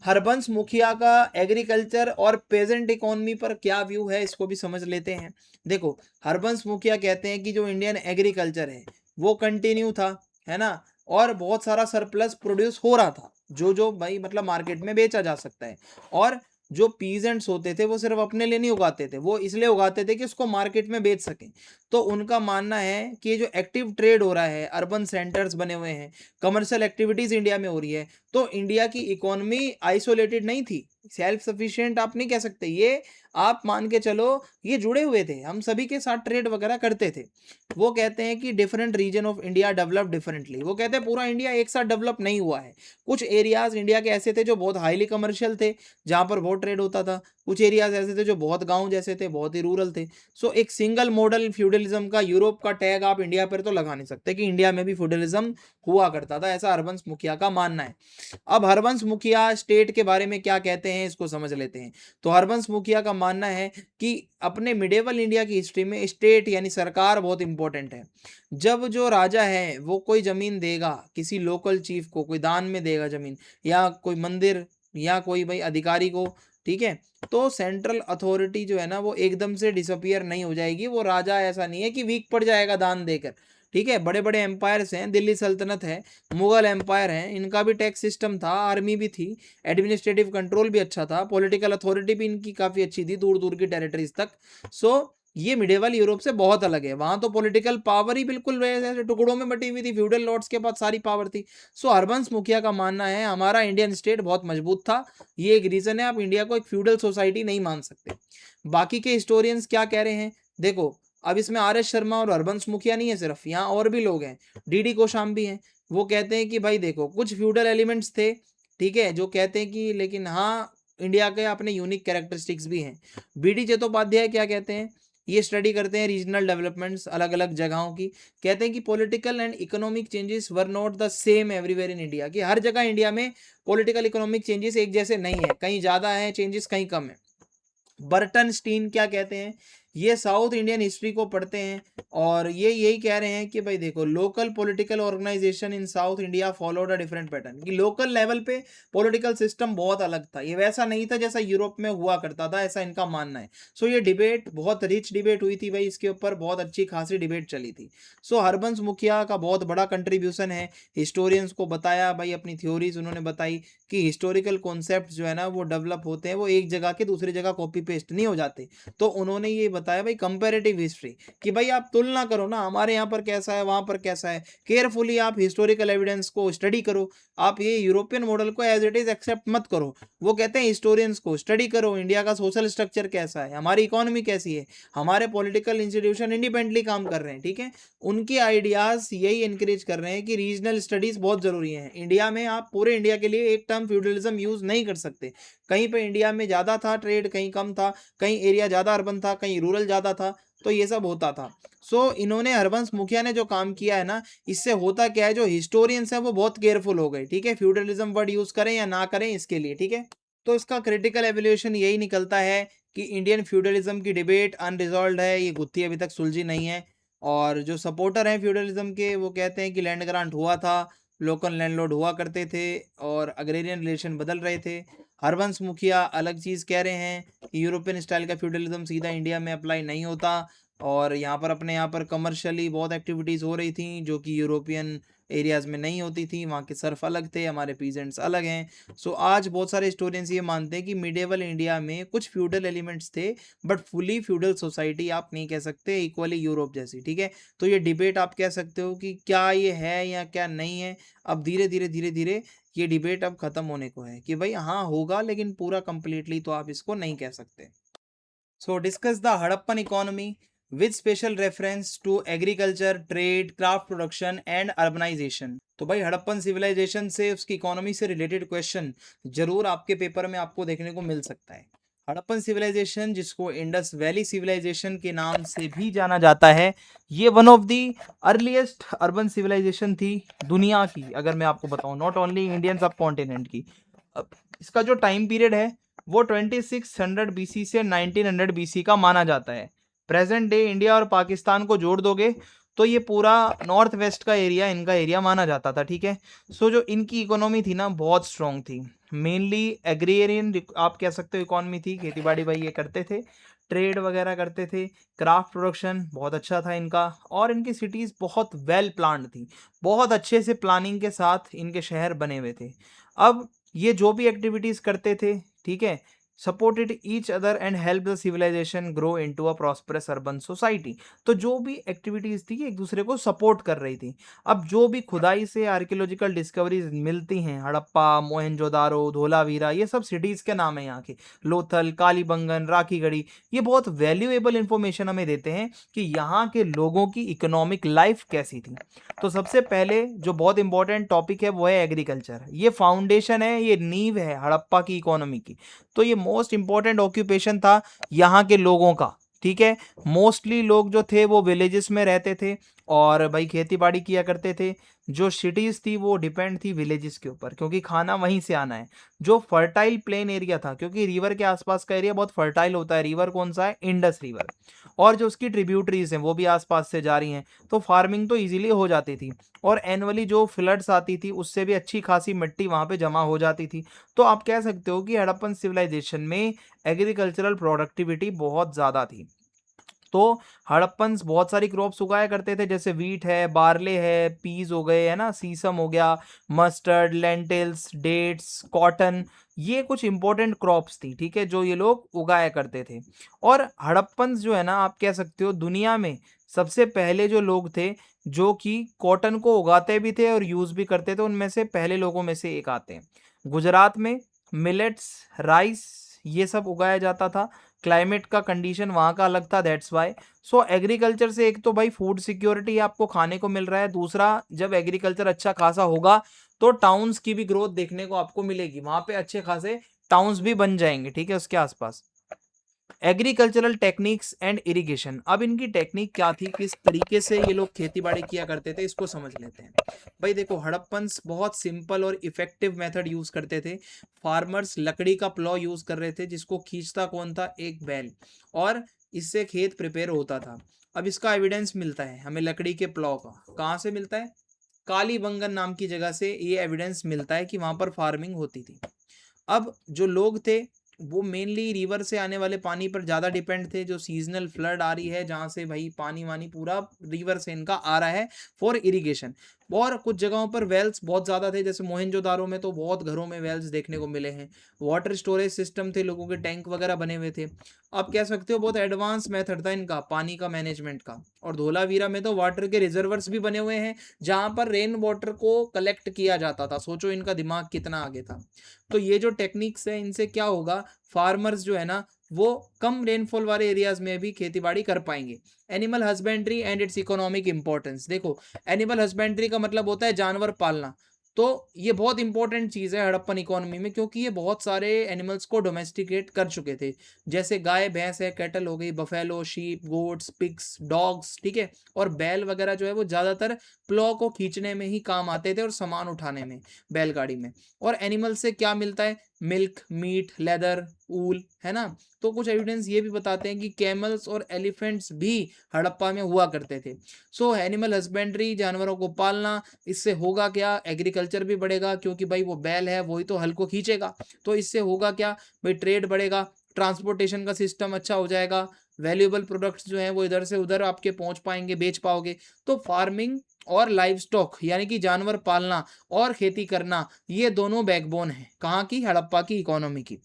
हरबंस मुखिया का एग्रीकल्चर और पेजेंट इकोनॉमी पर क्या व्यू है, इसको भी समझ लेते हैं। देखो, हरबंस मुखिया कहते हैं कि जो इंडियन एग्रीकल्चर है वो कंटिन्यू था, है ना, और बहुत सारा सरप्लस प्रोड्यूस हो रहा था, जो जो भाई मतलब मार्केट में बेचा जा सकता है। और जो पीजेंट्स होते थे वो सिर्फ अपने लिए नहीं उगाते थे, वो इसलिए उगाते थे कि उसको मार्केट में बेच सकें। तो उनका मानना है कि ये जो एक्टिव ट्रेड हो रहा है, अर्बन सेंटर्स बने हुए हैं, कमर्शियल एक्टिविटीज इंडिया में हो रही है, तो इंडिया की इकोनॉमी आइसोलेटेड नहीं थी, सेल्फ सफिशिएंट आप नहीं कह सकते। ये आप मान के चलो, ये जुड़े हुए थे, हम सभी के साथ ट्रेड वगैरह करते थे। वो कहते हैं कि different region of India develop differently. वो कहते हैं पूरा इंडिया एक साथ डेवलप नहीं हुआ है। कुछ एरियाज इंडिया के ऐसे थे जो बहुत हाईली कमर्शियल थे, जहाँ पर बहुत ट्रेड होता था। कुछ एरियाज ऐसे थे जो बहुत गांव जैसे थे, बहुत ही रूरल थे। सो एक सिंगल मॉडल फ्यूडलिज्म का यूरोप का टैग आप इंडिया पर तो लगा नहीं सकते कि इंडिया में भी फ्यूडलिज्म हुआ करता था, ऐसा हरबंस मुखिया का मानना है। अब हरबंस मुखिया स्टेट के बारे में क्या कहते हैं, इसको समझ लेते हैं। तो हरबंस मुखिया का मानना है कि अपने मिडेवल इंडिया की हिस्ट्री में स्टेट यानी सरकार बहुत इंपॉर्टेंट है। जब जो राजा है वो कोई जमीन देगा किसी लोकल चीफ को, कोई दान में देगा जमीन, या कोई मंदिर, या कोई भाई अधिकारी को, ठीक है, तो सेंट्रल अथॉरिटी जो है ना वो एकदम से डिसअपियर नहीं हो जाएगी। वो राजा ऐसा नहीं है कि वीक पड़ जाएगा दान देकर, ठीक है। बड़े बड़े एम्पायर्स हैं, दिल्ली सल्तनत है, मुगल एम्पायर है, इनका भी टैक्स सिस्टम था, आर्मी भी थी, एडमिनिस्ट्रेटिव कंट्रोल भी अच्छा था, पॉलिटिकल अथॉरिटी भी इनकी काफ़ी अच्छी थी दूर दूर की टेरिटरीज तक। सो ये मिडेवल यूरोप से बहुत अलग है। वहां तो पॉलिटिकल पावर ही बिल्कुल ऐसे टुकड़ों में बटी हुई थी, फ्यूडल लॉर्ड्स के पास सारी पावर थी। सो हरबंस मुखिया का मानना है हमारा इंडियन स्टेट बहुत मजबूत था, ये एक रीजन है, आप इंडिया को एक फ्यूडल सोसाइटी नहीं मान सकते। बाकी के हिस्टोरियंस क्या कह रहे हैं, देखो, अब इसमें आर एस शर्मा और हरबंस मुखिया नहीं है सिर्फ, यहाँ और भी लोग हैं, डी डी कोशाम भी हैं। वो कहते हैं कि भाई देखो, कुछ फ्यूडल एलिमेंट्स थे, ठीक है, जो कहते हैं कि लेकिन हाँ इंडिया के अपने यूनिक कैरेक्टरिस्टिक्स भी हैं। बी डी चट्टोपाध्याय क्या कहते हैं, ये स्टडी करते हैं रीजनल डेवलपमेंट्स अलग अलग जगहों की। कहते हैं कि political and economic changes were not the same everywhere in India, कि हर जगह इंडिया में पॉलिटिकल इकोनॉमिक चेंजेस एक जैसे नहीं है, कहीं ज़्यादा है चेंजेस, कहीं कम है। बर्टन स्टीन क्या कहते हैं, ये साउथ इंडियन हिस्ट्री को पढ़ते हैं और ये यही कह रहे हैं कि भाई देखो, local political organisation in South India followed a different pattern, कि लोकल लेवल पे पॉलिटिकल सिस्टम बहुत अलग था, ये वैसा नहीं था जैसा यूरोप में हुआ करता था, ऐसा इनका मानना है। सो ये डिबेट बहुत रिच डिबेट हुई थी भाई, इसके ऊपर बहुत अच्छी खासी डिबेट चली थी। सो हरबंस मुखिया का बहुत बड़ा कंट्रीब्यूशन है, हिस्टोरियंस को बताया भाई, अपनी थ्योरीज उन्होंने बताई कि हिस्टोरिकल कॉन्सेप्ट जो है ना वो डेवलप होते हैं, वो एक जगह के दूसरी जगह कॉपी पेस्ट नहीं हो जाते। तो उन्होंने ये बताया भाई कंपैरेटिव हिस्ट्री, कि भाई आप तुलना करो ना, हमारे यहाँ पर कैसा है वहाँ पर कैसा है, केयरफुली आप हिस्टोरिकल एविडेंस को स्टडी करो, आप ये यूरोपियन मॉडल को एज इट इज एक्सेप्ट मत करो। वो कहते हैं हिस्टोरियंस को स्टडी करो, इंडिया का सोशल स्ट्रक्चर कैसा है, हमारी इकोनॉमी कैसी है, हमारे पॉलिटिकल इंस्टीट्यूशन इंडिपेंडेंटली काम कर रहे हैं, ठीक है। उनके आइडियाज यही इंकरेज कर रहे हैं कि रीजनल स्टडीज बहुत जरूरी हैं। इंडिया में आप पूरे इंडिया के लिए एक टर्म फ्यूडलिज्म यूज नहीं कर सकते, कहीं पे इंडिया में ज़्यादा था ट्रेड, कहीं कम था, कहीं एरिया ज़्यादा अर्बन था, कहीं रूरल ज़्यादा था, तो ये सब होता था। सो इन्होंने, हरबंस मुखिया ने जो काम किया है ना, इससे होता क्या है, जो हिस्टोरियंस हैं वो बहुत केयरफुल हो गए, ठीक है, फ्यूडलिज्म वर्ड यूज करें या ना करें इसके लिए, ठीक है। तो इसका क्रिटिकल एवोल्यूशन यही निकलता है कि इंडियन फ्यूडलिज्म की डिबेट अनरिजॉल्व है, ये गुत्थी अभी तक सुलझी नहीं है। और जो सपोर्टर हैं फ्यूडलिज्म के, वो कहते हैं कि लैंड ग्रांट हुआ था, लोकल लैंडलॉर्ड हुआ करते थे और अग्रेरियन रिलेशन बदल रहे थे। हरवंश मुखिया अलग चीज़ कह रहे हैं कि यूरोपियन स्टाइल का फ्यूडलिज्म सीधा इंडिया में अप्लाई नहीं होता, और यहाँ पर अपने यहाँ पर कमर्शियली बहुत एक्टिविटीज़ हो रही थी जो कि यूरोपियन एरियाज़ में नहीं होती थी, वहाँ के सर्फ अलग थे, हमारे पीजेंट्स अलग हैं। सो आज बहुत सारे हिस्टोरियंस ये मानते हैं कि मिडेवल इंडिया में कुछ फ्यूडल एलिमेंट्स थे, बट फुली फ्यूडल सोसाइटी आप नहीं कह सकते, इक्वली यूरोप जैसी, ठीक है। तो ये डिबेट आप कह सकते हो कि क्या ये है या क्या नहीं है। अब धीरे धीरे धीरे धीरे ये डिबेट अब खत्म होने को है कि भाई हाँ होगा, लेकिन पूरा कंप्लीटली तो आप इसको नहीं कह सकते। So discuss the Harappan economy with special reference to agriculture, trade, craft production and urbanization. तो भाई हड़प्पन सिविलाइजेशन से उसकी इकोनॉमी से रिलेटेड क्वेश्चन जरूर आपके पेपर में आपको देखने को मिल सकता है। हड़प्पन सिविलाइजेशन, जिसको इंडस वैली सिविलाइजेशन के नाम से भी जाना जाता है, ये one of the earliest urban civilisation थी दुनिया की, अगर मैं आपको बताऊं, not only Indian subcontinent की। अब इसका जो टाइम पीरियड है वो 2600 बीसी से 1900 बीसी का माना जाता है। प्रेजेंट डे इंडिया और पाकिस्तान को जोड़ दोगे तो ये पूरा नॉर्थ वेस्ट का एरिया इनका एरिया माना जाता था, ठीक है। सो जो इनकी इकोनॉमी थी ना, बहुत स्ट्रांग थी। मेनली एग्रेरियन आप कह सकते हो इकोनॉमी थी, खेती बाड़ी भाई ये करते थे, ट्रेड वगैरह करते थे, क्राफ्ट प्रोडक्शन बहुत अच्छा था इनका, और इनकी सिटीज़ बहुत वेल प्लान्ड थी, बहुत अच्छे से प्लानिंग के साथ इनके शहर बने हुए थे। अब ये जो भी एक्टिविटीज़ करते थे, ठीक है, supported each other and help the civilisation grow into a prosperous urban society. तो जो भी एक्टिविटीज़ थी एक दूसरे को सपोर्ट कर रही थी। अब जो भी खुदाई से आर्कियोलॉजिकल डिस्कवरीज मिलती हैं, हड़प्पा, मोहनजोदारो, धोलावीरा, ये सब सिटीज़ के नाम है यहाँ के, लोथल, कालीबंगन, राखीगढ़ी, ये बहुत वैल्यूएबल इंफॉर्मेशन हमें देते हैं कि यहाँ के लोगों की इकोनॉमिक लाइफ कैसी थी। तो सबसे पहले जो बहुत इंपॉर्टेंट टॉपिक है वो है एग्रीकल्चर। ये फाउंडेशन है, ये नींव है हड़प्पा की इकोनॉमी की। तो ये मोस्ट इंपॉर्टेंट ऑक्यूपेशन था यहाँ के लोगों का, ठीक है। मोस्टली लोग जो थे वो विलेजेस में रहते थे और भाई खेती बाड़ी किया करते थे। जो सिटीज थी वो डिपेंड थी विलेजेस के ऊपर, क्योंकि खाना वहीं से आना है। जो फर्टाइल प्लेन एरिया था, क्योंकि रिवर के आसपास का एरिया बहुत फर्टाइल होता है। रिवर कौन सा है? Indus river. और जो उसकी ट्रिब्यूटरीज हैं वो भी आसपास से जा रही हैं, तो फार्मिंग तो इजीली हो जाती थी। और एनुअली जो फ्लड्स आती थी उससे भी अच्छी खासी मिट्टी वहाँ पे जमा हो जाती थी। तो आप कह सकते हो कि हड़प्पन सिविलाइजेशन में एग्रीकल्चरल प्रोडक्टिविटी बहुत ज़्यादा थी। तो हड़प्पन्स बहुत सारी क्रॉप्स उगाया करते थे, जैसे वीट है, बार्ले है, पीज हो गए, है ना, सीसम हो गया, मस्टर्ड, लेंटिल्स, डेट्स, कॉटन, ये कुछ इंपॉर्टेंट क्रॉप्स थी, ठीक है, जो ये लोग उगाया करते थे। और हड़प्पन्स जो है ना, आप कह सकते हो दुनिया में सबसे पहले जो लोग थे जो कि कॉटन को उगाते भी थे और यूज भी करते थे, उनमें से पहले लोगों में से एक आते हैं। गुजरात में मिलेट्स, राइस, ये सब उगाया जाता था। क्लाइमेट का कंडीशन वहाँ का अलग था, दैट्स वाई। सो एग्रीकल्चर से एक तो भाई फूड सिक्योरिटी आपको खाने को मिल रहा है, दूसरा जब एग्रीकल्चर अच्छा खासा होगा तो टाउन्स की भी ग्रोथ देखने को आपको मिलेगी, वहाँ पे अच्छे खासे टाउन्स भी बन जाएंगे, ठीक है, उसके आसपास। एग्रीकल्चरल टेक्निक्स एंड इरिगेशन, अब इनकी टेक्निक क्या थी, किस तरीके से ये लोग खेती बाड़ी किया करते थे, इसको समझ लेते हैं। भाई देखो, हड़प्पन्स बहुत सिंपल और इफेक्टिव मेथड यूज करते थे। फार्मर्स लकड़ी का प्लॉ यूज कर रहे थे, जिसको खींचता कौन था? एक बैल, और इससे खेत प्रिपेयर होता था। अब इसका एविडेंस मिलता है हमें लकड़ी के प्लॉ का, कहाँ से मिलता है? कालीबंगन नाम की जगह से ये एविडेंस मिलता है कि वहां पर फार्मिंग होती थी। अब जो लोग थे वो मेनली रिवर से आने वाले पानी पर ज़्यादा डिपेंड थे। जो सीजनल फ्लड आ रही है, जहाँ से भाई पानी वानी पूरा रिवर से इनका आ रहा है फॉर इरिगेशन। और कुछ जगहों पर वेल्स बहुत ज़्यादा थे, जैसे मोहनजोदारो में तो बहुत घरों में वेल्स देखने को मिले हैं। वाटर स्टोरेज सिस्टम थे, लोगों के टैंक वगैरह बने हुए थे। आप कह सकते हो बहुत एडवांस मेथड था इनका पानी का मैनेजमेंट का। और धोलावीरा में तो वाटर के रिजर्वर्स भी बने हुए हैं, जहाँ पर रेन वाटर को कलेक्ट किया जाता था। सोचो इनका दिमाग कितना आगे था। तो ये जो टेक्निक्स है, इनसे क्या होगा, फार्मर्स जो है ना वो कम रेनफॉल वाले एरियाज में भी खेती बाड़ी कर पाएंगे। Animal husbandry and it's economic importance, देखो एनिमल हस्बेंड्री का मतलब होता है जानवर पालना। तो ये बहुत इंपॉर्टेंट चीज़ है हड़प्पन इकोनॉमी में, क्योंकि ये बहुत सारे एनिमल्स को डोमेस्टिकेट कर चुके थे। जैसे गाय भैंस है, कैटल हो गई, buffalo, sheep, goats, pigs, dogs, ठीक है। और बैल वगैरह जो है वो ज़्यादातर प्लॉ को खींचने में ही काम आते थे और सामान उठाने में, बैलगाड़ी में। और एनिमल से क्या मिलता है? मिल्क, मीट, लेदर, ऊल, है ना। तो कुछ एविडेंस ये भी बताते हैं कि कैमल्स और एलिफेंट्स भी हड़प्पा में हुआ करते थे। सो एनिमल हस्बेंड्री, जानवरों को पालना, इससे होगा क्या? एग्रीकल्चर भी बढ़ेगा, क्योंकि भाई वो बैल है वही तो हल को खींचेगा। तो इससे होगा क्या भाई? ट्रेड बढ़ेगा, ट्रांसपोर्टेशन का सिस्टम अच्छा हो जाएगा, वैल्यूएबल प्रोडक्ट्स जो हैं वो इधर से उधर आपके पहुंच पाएंगे, बेच पाओगे। तो फार्मिंग और लाइव स्टॉक यानी कि जानवर पालना और खेती करना, ये दोनों बैकबोन है कहाँ की? हड़प्पा की इकोनॉमी की।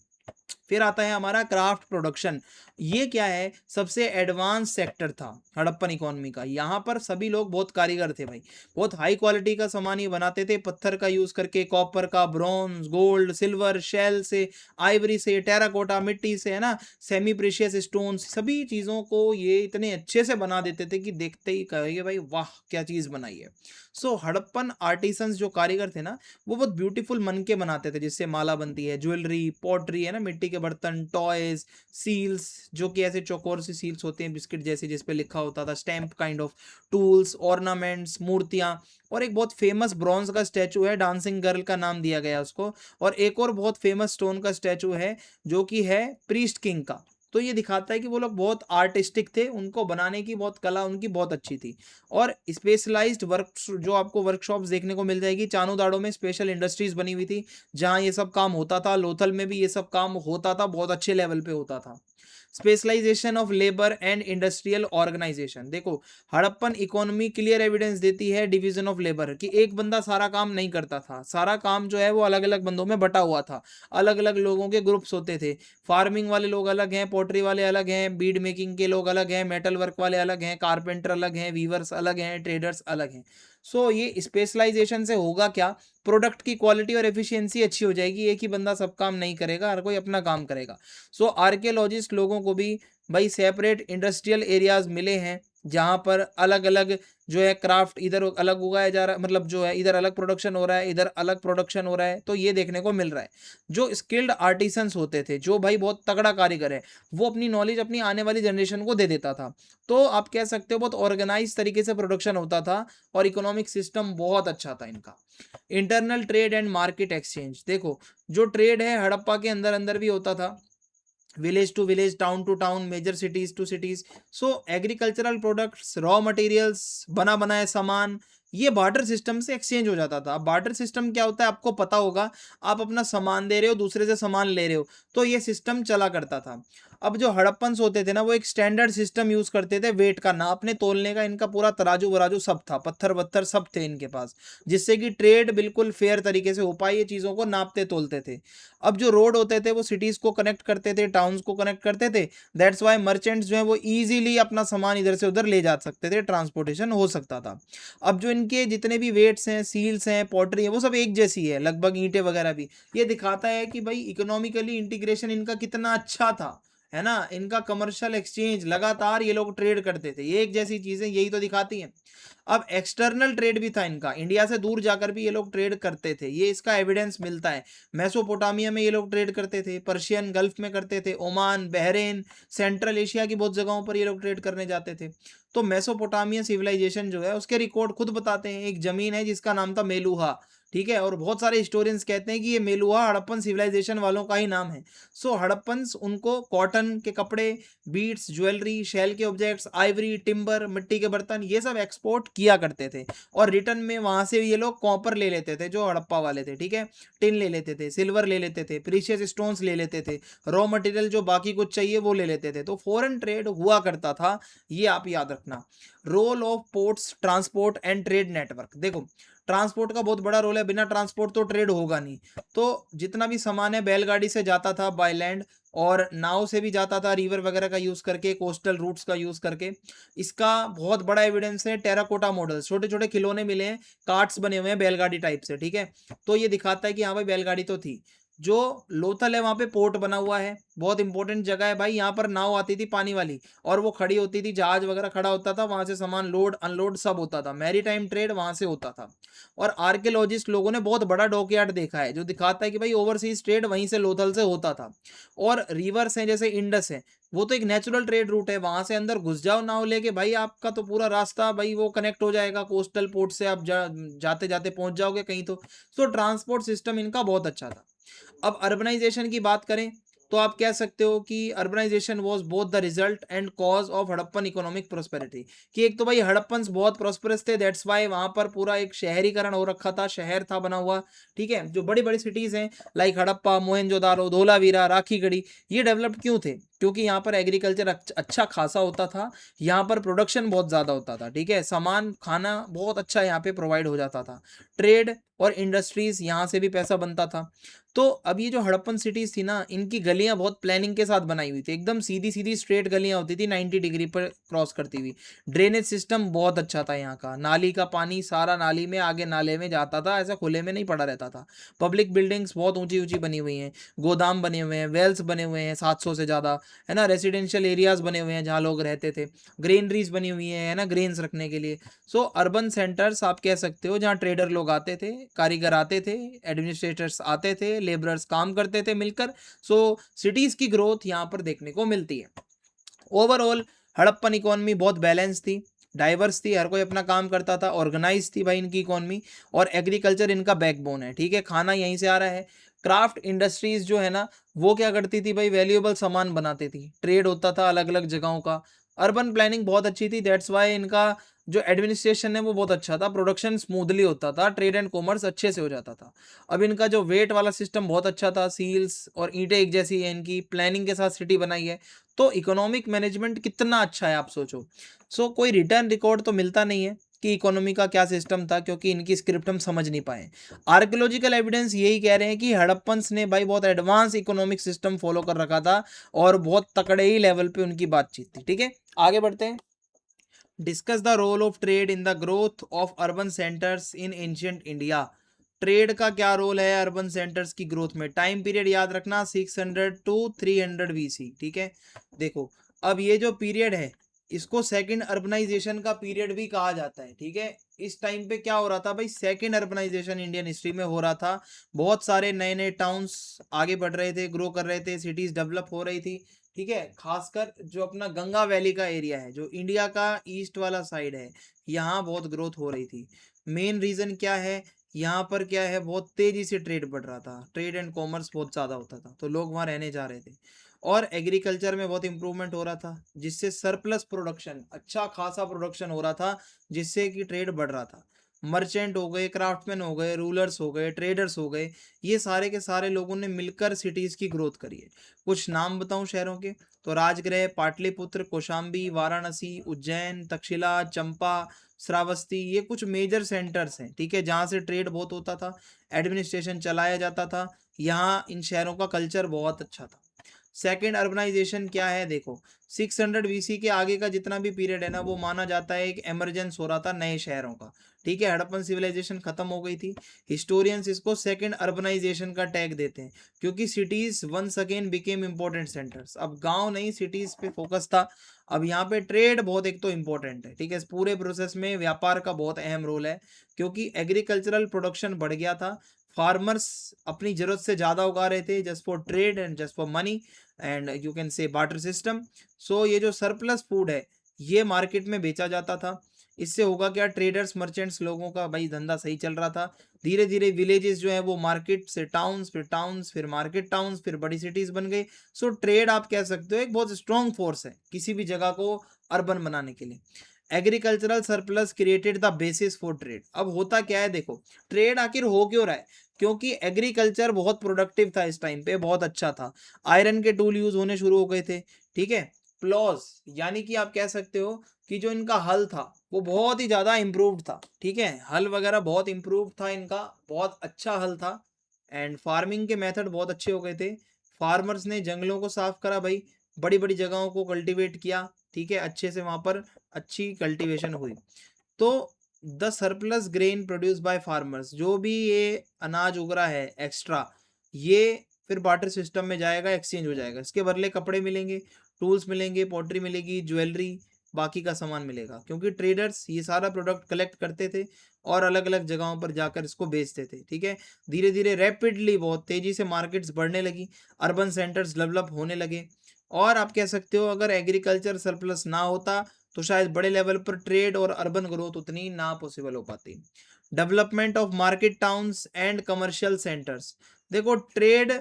फिर आता है हमारा क्राफ्ट प्रोडक्शन। ये क्या है, सबसे एडवांस सेक्टर था हड़प्पन इकोनॉमी का। यहाँ पर सभी लोग बहुत कारीगर थे भाई, बहुत हाई क्वालिटी का सामान ये बनाते थे, पत्थर का यूज करके, कॉपर का, ब्रॉन्ज, गोल्ड, सिल्वर, शेल से, आइवरी से, टेराकोटा मिट्टी से, है ना, सेमी प्रेशियस स्टोन्स, सभी चीजों को ये इतने अच्छे से बना देते थे कि देखते ही कहेंगे भाई वाह क्या चीज बनाई है। सो हड़प्पन आर्टिसंस जो कारीगर थे ना, वो बहुत ब्यूटीफुल मन के बनाते थे, जिससे माला बनती है, ज्वेलरी, पॉटरी, है ना, मिट्टी के बर्तन, टॉयज, सील्स, जो कि ऐसे चौकोर सी सील्स होते हैं बिस्किट जैसे, जिस पे लिखा होता था, stamp kind of, tools, ornaments, मूर्तियां, और एक बहुत फेमस ब्रॉन्ज का स्टैचू है, डांसिंग गर्ल का नाम दिया गया उसको, और एक और बहुत फेमस स्टोन का स्टैचू है जो कि है प्रीस्ट किंग का। तो ये दिखाता है कि वो लोग बहुत आर्टिस्टिक थे, उनको बनाने की बहुत कला उनकी बहुत अच्छी थी। और स्पेशलाइज्ड वर्क जो आपको वर्कशॉप्स देखने को मिल जाएगी, चानूदाड़ो में स्पेशल इंडस्ट्रीज बनी हुई थी जहाँ ये सब काम होता था, लोथल में भी ये सब काम होता था, बहुत अच्छे लेवल पे होता था। Specialisation of labour and industrial organisation, देखो हड़प्पन इकोनॉमी क्लियर एविडेंस देती है डिवीजन ऑफ लेबर कि एक बंदा सारा काम नहीं करता था, सारा काम जो है वो अलग अलग बंदों में बटा हुआ था, अलग अलग लोगों के ग्रुप्स होते थे, फार्मिंग वाले लोग अलग हैं, पोट्री वाले अलग हैं, बीड मेकिंग के लोग अलग हैं, मेटल वर्क वाले अलग हैं, कारपेंटर अलग हैं, वीवर्स अलग हैं, ट्रेडर्स अलग हैं। सो ये स्पेशलाइजेशन से होगा क्या, प्रोडक्ट की क्वालिटी और एफिशिएंसी अच्छी हो जाएगी, एक ही बंदा सब काम नहीं करेगा, हर कोई अपना काम करेगा। सो आर्कियोलॉजिस्ट लोगों को भी भाई सेपरेट इंडस्ट्रियल एरियाज मिले हैं जहाँ पर अलग अलग जो है क्राफ्ट इधर अलग उगाया जा रहा है, मतलब जो है इधर अलग प्रोडक्शन हो रहा है, इधर अलग प्रोडक्शन हो रहा है, तो ये देखने को मिल रहा है। जो स्किल्ड आर्टिसंस होते थे, जो भाई बहुत तगड़ा कारीगर है, वो अपनी नॉलेज अपनी आने वाली जनरेशन को दे देता था। तो आप कह सकते हो बहुत ऑर्गेनाइज तरीके से प्रोडक्शन होता था और इकोनॉमिक सिस्टम बहुत अच्छा था इनका। Internal trade and market exchange, देखो जो ट्रेड है हड़प्पा के अंदर अंदर भी होता था, village to village, town to town, major cities to cities. So agricultural products, raw materials, बना बनाया सामान, ये बार्टर सिस्टम से एक्सचेंज हो जाता था। अब बार्टर सिस्टम क्या होता है आपको पता होगा, आप अपना सामान दे रहे हो, दूसरे से सामान ले रहे हो, तो ये सिस्टम चला करता था। अब जो हड़प्पन्स होते थे ना, वो एक स्टैंडर्ड सिस्टम यूज करते थे, वेट का, नापने तोलने का, इनका पूरा तराजू वराजू सब था, पत्थर वत्थर सब थे इनके पास, जिससे कि ट्रेड बिल्कुल फेयर तरीके से हो पाए, ये चीजों को नापते तोलते थे। अब जो रोड होते थे वो सिटीज को कनेक्ट करते थे, टाउन्स को कनेक्ट करते थे, दैट्स वाई मर्चेंट्स जो है वो इजीली अपना सामान इधर से उधर ले जा सकते थे, ट्रांसपोर्टेशन हो सकता था। अब जो इनके जितने भी वेट्स हैं, सील्स हैं, पॉटरी है, वो सब एक जैसी है लगभग, ईंटें वगैरह भी, ये दिखाता है कि भाई इकोनॉमिकली इंटीग्रेशन इनका कितना अच्छा था, है ना, इनका कमर्शियल एक्सचेंज लगातार ये लोग ट्रेड करते थे, ये एक जैसी चीजें यही तो दिखाती हैं। अब एक्सटर्नल ट्रेड भी था इनका, इंडिया से दूर जाकर भी ये लोग ट्रेड करते थे, ये इसका एविडेंस मिलता है। मेसोपोटामिया में ये लोग ट्रेड करते थे, पर्शियन गल्फ में करते थे, ओमान, बहरेन, सेंट्रल एशिया की बहुत जगहों पर ये लोग ट्रेड करने जाते थे। तो मेसोपोटामिया सिविलाइजेशन जो है उसके रिकॉर्ड खुद बताते हैं, एक जमीन है जिसका नाम था मेलुहा, ठीक है, और बहुत सारे हिस्टोरियंस कहते हैं कि ये मेलुहा हड़प्पन सिविलाइजेशन वालों का ही नाम है। सो हड़प्पन्स उनको कॉटन के कपड़े, बीड्स, ज्वेलरी, शेल के ऑब्जेक्ट्स, आइवरी, टिम्बर, मिट्टी के बर्तन, ये सब एक्सपोर्ट किया करते थे, और रिटर्न में वहां से ये लोग कॉपर ले लेते थे, जो हड़प्पा वाले थे, ठीक है, टिन ले लेते थे, सिल्वर ले लेते थे, प्रीशियस स्टोन्स ले लेते थे, रॉ मटेरियल जो बाकी कुछ चाहिए वो ले लेते थे। तो फॉरेन ट्रेड हुआ करता था, ये आप याद रखना। Role of ports, transport and trade network, देखो ट्रांसपोर्ट का बहुत बड़ा रोल है, बिना ट्रांसपोर्ट तो ट्रेड होगा नहीं। तो जितना भी सामान है बैलगाड़ी से जाता था बाय लैंड, और नाव से भी जाता था, रिवर वगैरह का यूज करके, कोस्टल रूट्स का यूज करके। इसका बहुत बड़ा एविडेंस है टेराकोटा मॉडल्स, छोटे छोटे खिलौने मिले हैं, कार्ट्स बने हुए हैं बैलगाड़ी टाइप से, ठीक है, तो ये दिखाता है कि हाँ भाई बैलगाड़ी तो थी। जो लोथल है वहां पे पोर्ट बना हुआ है, बहुत इंपॉर्टेंट जगह है भाई, यहाँ पर नाव आती थी पानी वाली, और वो खड़ी होती थी, जहाज वगैरह खड़ा होता था, वहां से सामान लोड अनलोड सब होता था, मैरी टाइम ट्रेड वहां से होता था। और आर्कियोलॉजिस्ट लोगों ने बहुत बड़ा डॉकयार्ड देखा है, जो दिखाता है कि भाई ओवरसीज ट्रेड वहीं से लोथल से होता था। और रिवर्स हैं जैसे इंडस है, वो तो एक नेचुरल ट्रेड रूट है, वहां से अंदर घुस जाओ नाव लेके भाई, आपका तो पूरा रास्ता भाई वो कनेक्ट हो जाएगा, कोस्टल पोर्ट से आप जाते जाते पहुंच जाओगे कहीं तो। सो ट्रांसपोर्ट सिस्टम इनका बहुत अच्छा था। अब अर्बनाइजेशन की बात करें तो आप कह सकते हो कि urbanisation was both the result and cause of Harappan economic prosperity, कि एक तो भाई हड़प्पन्स बहुत प्रोस्परस थे, दैट्स वाई वहां पर पूरा एक शहरीकरण हो रखा था, शहर था बना हुआ, ठीक है, जो बड़ी बड़ी सिटीज हैं लाइक हड़प्पा, मोहनजोदारो, धोलावीरा, राखीगढ़ी, ये डेवलप्ड क्यों थे, क्योंकि यहाँ पर एग्रीकल्चर अच्छा खासा होता था, यहाँ पर प्रोडक्शन बहुत ज़्यादा होता था, ठीक है, सामान खाना बहुत अच्छा यहाँ पे प्रोवाइड हो जाता था, ट्रेड और इंडस्ट्रीज यहाँ से भी पैसा बनता था। तो अब ये जो हड़प्पन सिटीज़ थी ना, इनकी गलियाँ बहुत प्लानिंग के साथ बनाई हुई थी, एकदम सीधी-सीधी स्ट्रेट गलियाँ होती थी 90 डिग्री पर क्रॉस करती हुई। ड्रेनेज सिस्टम बहुत अच्छा था यहाँ का, नाली का पानी सारा नाली में आगे नाले में जाता था, ऐसा खुले में नहीं पड़ा रहता था। पब्लिक बिल्डिंग्स बहुत ऊँची-ऊँची बनी हुई हैं, गोदाम बने हुए हैं, वेल्स बने हुए हैं 700 से ज़्यादा, है ना, रेसिडेंशियल एरियाज़ बने हुए हैं जहाँ लोग रहते थे, ग्रेनरीज बनी हुई है ना, ग्रेन्स रखने के लिए। सो अर्बन सेंटर्स आप कह सकते हो जहाँ ट्रेडर लोग आते थे, कारीगर आते थे, एडमिनिस्ट्रेटर्स आते थे, लेबरर्स काम करते थे मिलकर। सो सिटीज़ की ग्रोथ यहाँ पर देखने को मिलती है। ओवरऑल हड़प्पन इकोनॉमी बहुत बैलेंस थी, डाइवर्स थी, हर कोई अपना काम करता था, ऑर्गेनाइज थी भाई इनकी इकोनॉमी, और एग्रीकल्चर इनका बैकबोन है, ठीक है, खाना यहीं से आ रहा है। क्राफ्ट इंडस्ट्रीज जो है ना, वो क्या करती थी भाई, वैल्यूएबल सामान बनाती थी, ट्रेड होता था अलग अलग जगहों का। अर्बन प्लानिंग बहुत अच्छी थी, दैट्स वाई इनका जो एडमिनिस्ट्रेशन है वो बहुत अच्छा था, प्रोडक्शन स्मूथली होता था, ट्रेड एंड कॉमर्स अच्छे से हो जाता था। अब इनका जो वेट वाला सिस्टम बहुत अच्छा था, सील्स और ईंटें एक जैसी है इनकी, प्लानिंग के साथ सिटी बनाई है, तो इकोनॉमिक मैनेजमेंट कितना अच्छा है आप सोचो। सो कोई रिटर्न रिकॉर्ड तो मिलता नहीं है कि इकोनॉमी का क्या सिस्टम था, क्योंकि इनकी स्क्रिप्ट हम समझ नहीं पाए। आर्कियोलॉजिकल एविडेंस यही कह रहे हैं कि हड़प्पन्स ने भाई बहुत एडवांस इकोनॉमिक सिस्टम फॉलो कर रखा था, और बहुत तकड़े ही लेवल पे उनकी बातचीत थी, ठीक है। आगे बढ़ते हैं। Discuss the role of trade in the growth of urban centres in ancient India. Trade का क्या रोल है अर्बन सेंटर्स की ग्रोथ में? टाइम पीरियड याद रखना 600 टू 300 बीसी, ठीक है। देखो, अब ये जो पीरियड है इसको सेकंड अर्बनाइजेशन का पीरियड भी कहा जाता है, ठीक है। इस टाइम पे क्या हो रहा था भाई, सेकंड अर्बनाइजेशन इंडियन हिस्ट्री में हो रहा था। बहुत सारे नए नए टाउन्स आगे बढ़ रहे थे, ग्रो कर रहे थे, सिटीज डेवलप हो रही थी, ठीक है। खासकर जो अपना गंगा वैली का एरिया है, जो इंडिया का ईस्ट वाला साइड है, यहाँ बहुत ग्रोथ हो रही थी। मेन रीजन क्या है, यहाँ पर क्या है, बहुत तेजी से ट्रेड बढ़ रहा था, ट्रेड एंड कॉमर्स बहुत ज़्यादा होता था, तो लोग वहाँ रहने जा रहे थे। और एग्रीकल्चर में बहुत इंप्रूवमेंट हो रहा था, जिससे सरप्लस प्रोडक्शन, अच्छा खासा प्रोडक्शन हो रहा था, जिससे कि ट्रेड बढ़ रहा था। मर्चेंट हो गए, क्राफ्टमैन हो गए, रूलर्स हो गए, ट्रेडर्स हो गए, ये सारे के सारे लोगों ने मिलकर सिटीज़ की ग्रोथ करी है। कुछ नाम बताऊं शहरों के, तो राजगृह, पाटलिपुत्र, कौशाम्बी, वाराणसी, उज्जैन, तक्षशिला, चंपा, श्रावस्ती, ये कुछ मेजर सेंटर्स हैं, ठीक है, जहाँ से ट्रेड बहुत होता था, एडमिनिस्ट्रेशन चलाया जाता था। यहाँ इन शहरों का कल्चर बहुत अच्छा था। सेकेंड अर्बनाइजेशन क्या है, देखो 600 बीसी के आगे का जितना भी पीरियड है ना, वो माना जाता है एक एमरजेंस हो रहा था नए शहरों का, ठीक है। हड़प्पन सिविलाइजेशन खत्म हो गई थी। हिस्टोरियंस इसको सेकेंड अर्बनाइजेशन का टैग देते हैं, क्योंकि cities once again became important centres. अब गांव नहीं, सिटीज पे फोकस था। अब यहाँ पे ट्रेड बहुत एक तो इम्पोर्टेंट है, ठीक है, इस पूरे प्रोसेस में व्यापार का बहुत अहम रोल है, क्योंकि एग्रीकल्चरल प्रोडक्शन बढ़ गया था। फार्मर्स अपनी जरूरत से ज़्यादा उगा रहे थे, just for trade and just for money and you can say barter system. So ये जो सरप्लस फूड है ये मार्केट में बेचा जाता था। इससे होगा क्या, ट्रेडर्स मर्चेंट्स लोगों का भाई धंधा सही चल रहा था। धीरे धीरे विलेजेस जो है वो मार्केट से टाउन्स, फिर टाउन्स, फिर मार्केट टाउन्स, फिर बड़ी सिटीज बन गई। सो ट्रेड आप कह सकते हो एक बहुत स्ट्रॉन्ग फोर्स है किसी भी जगह को अर्बन बनाने के लिए। Agricultural surplus created the basis for trade. अब होता क्या है, देखो ट्रेड आखिर हो क्यों रहा है, क्योंकि एग्रीकल्चर बहुत प्रोडक्टिव था इस टाइम पे, बहुत अच्छा था। आयरन के टूल यूज होने शुरू हो गए थे, ठीक है। प्लॉज यानी कि आप कह सकते हो कि जो इनका हल था वो बहुत ही ज़्यादा इम्प्रूव्ड था, ठीक है, हल वगैरह बहुत इम्प्रूव था इनका, बहुत अच्छा हल था। एंड फार्मिंग के मेथड बहुत अच्छे हो गए थे। फार्मर्स ने जंगलों को साफ करा भाई, बड़ी बड़ी जगहों को कल्टीवेट किया, ठीक है, अच्छे से वहाँ पर अच्छी कल्टीवेशन हुई। तो the surplus grain produce by farmers, जो भी ये अनाज उग रहा है एक्स्ट्रा, ये फिर बार्टर सिस्टम में जाएगा, एक्सचेंज हो जाएगा, इसके बदले कपड़े मिलेंगे, टूल्स मिलेंगे, पॉटरी मिलेगी, ज्वेलरी, बाकी का सामान मिलेगा, क्योंकि ट्रेडर्स ये सारा प्रोडक्ट कलेक्ट करते थे और अलग अलग जगहों पर जाकर इसको बेचते थे, ठीक है। धीरे धीरे रैपिडली, बहुत तेजी से मार्केट्स बढ़ने लगी, अर्बन सेंटर्स डेवलप होने लगे। और आप कह सकते हो अगर एग्रीकल्चर सरप्लस ना होता तो शायद बड़े लेवल पर ट्रेड और अर्बन ग्रोथ उतनी ना पॉसिबल हो पाती। Development of market towns and commercial centres. देखो ट्रेड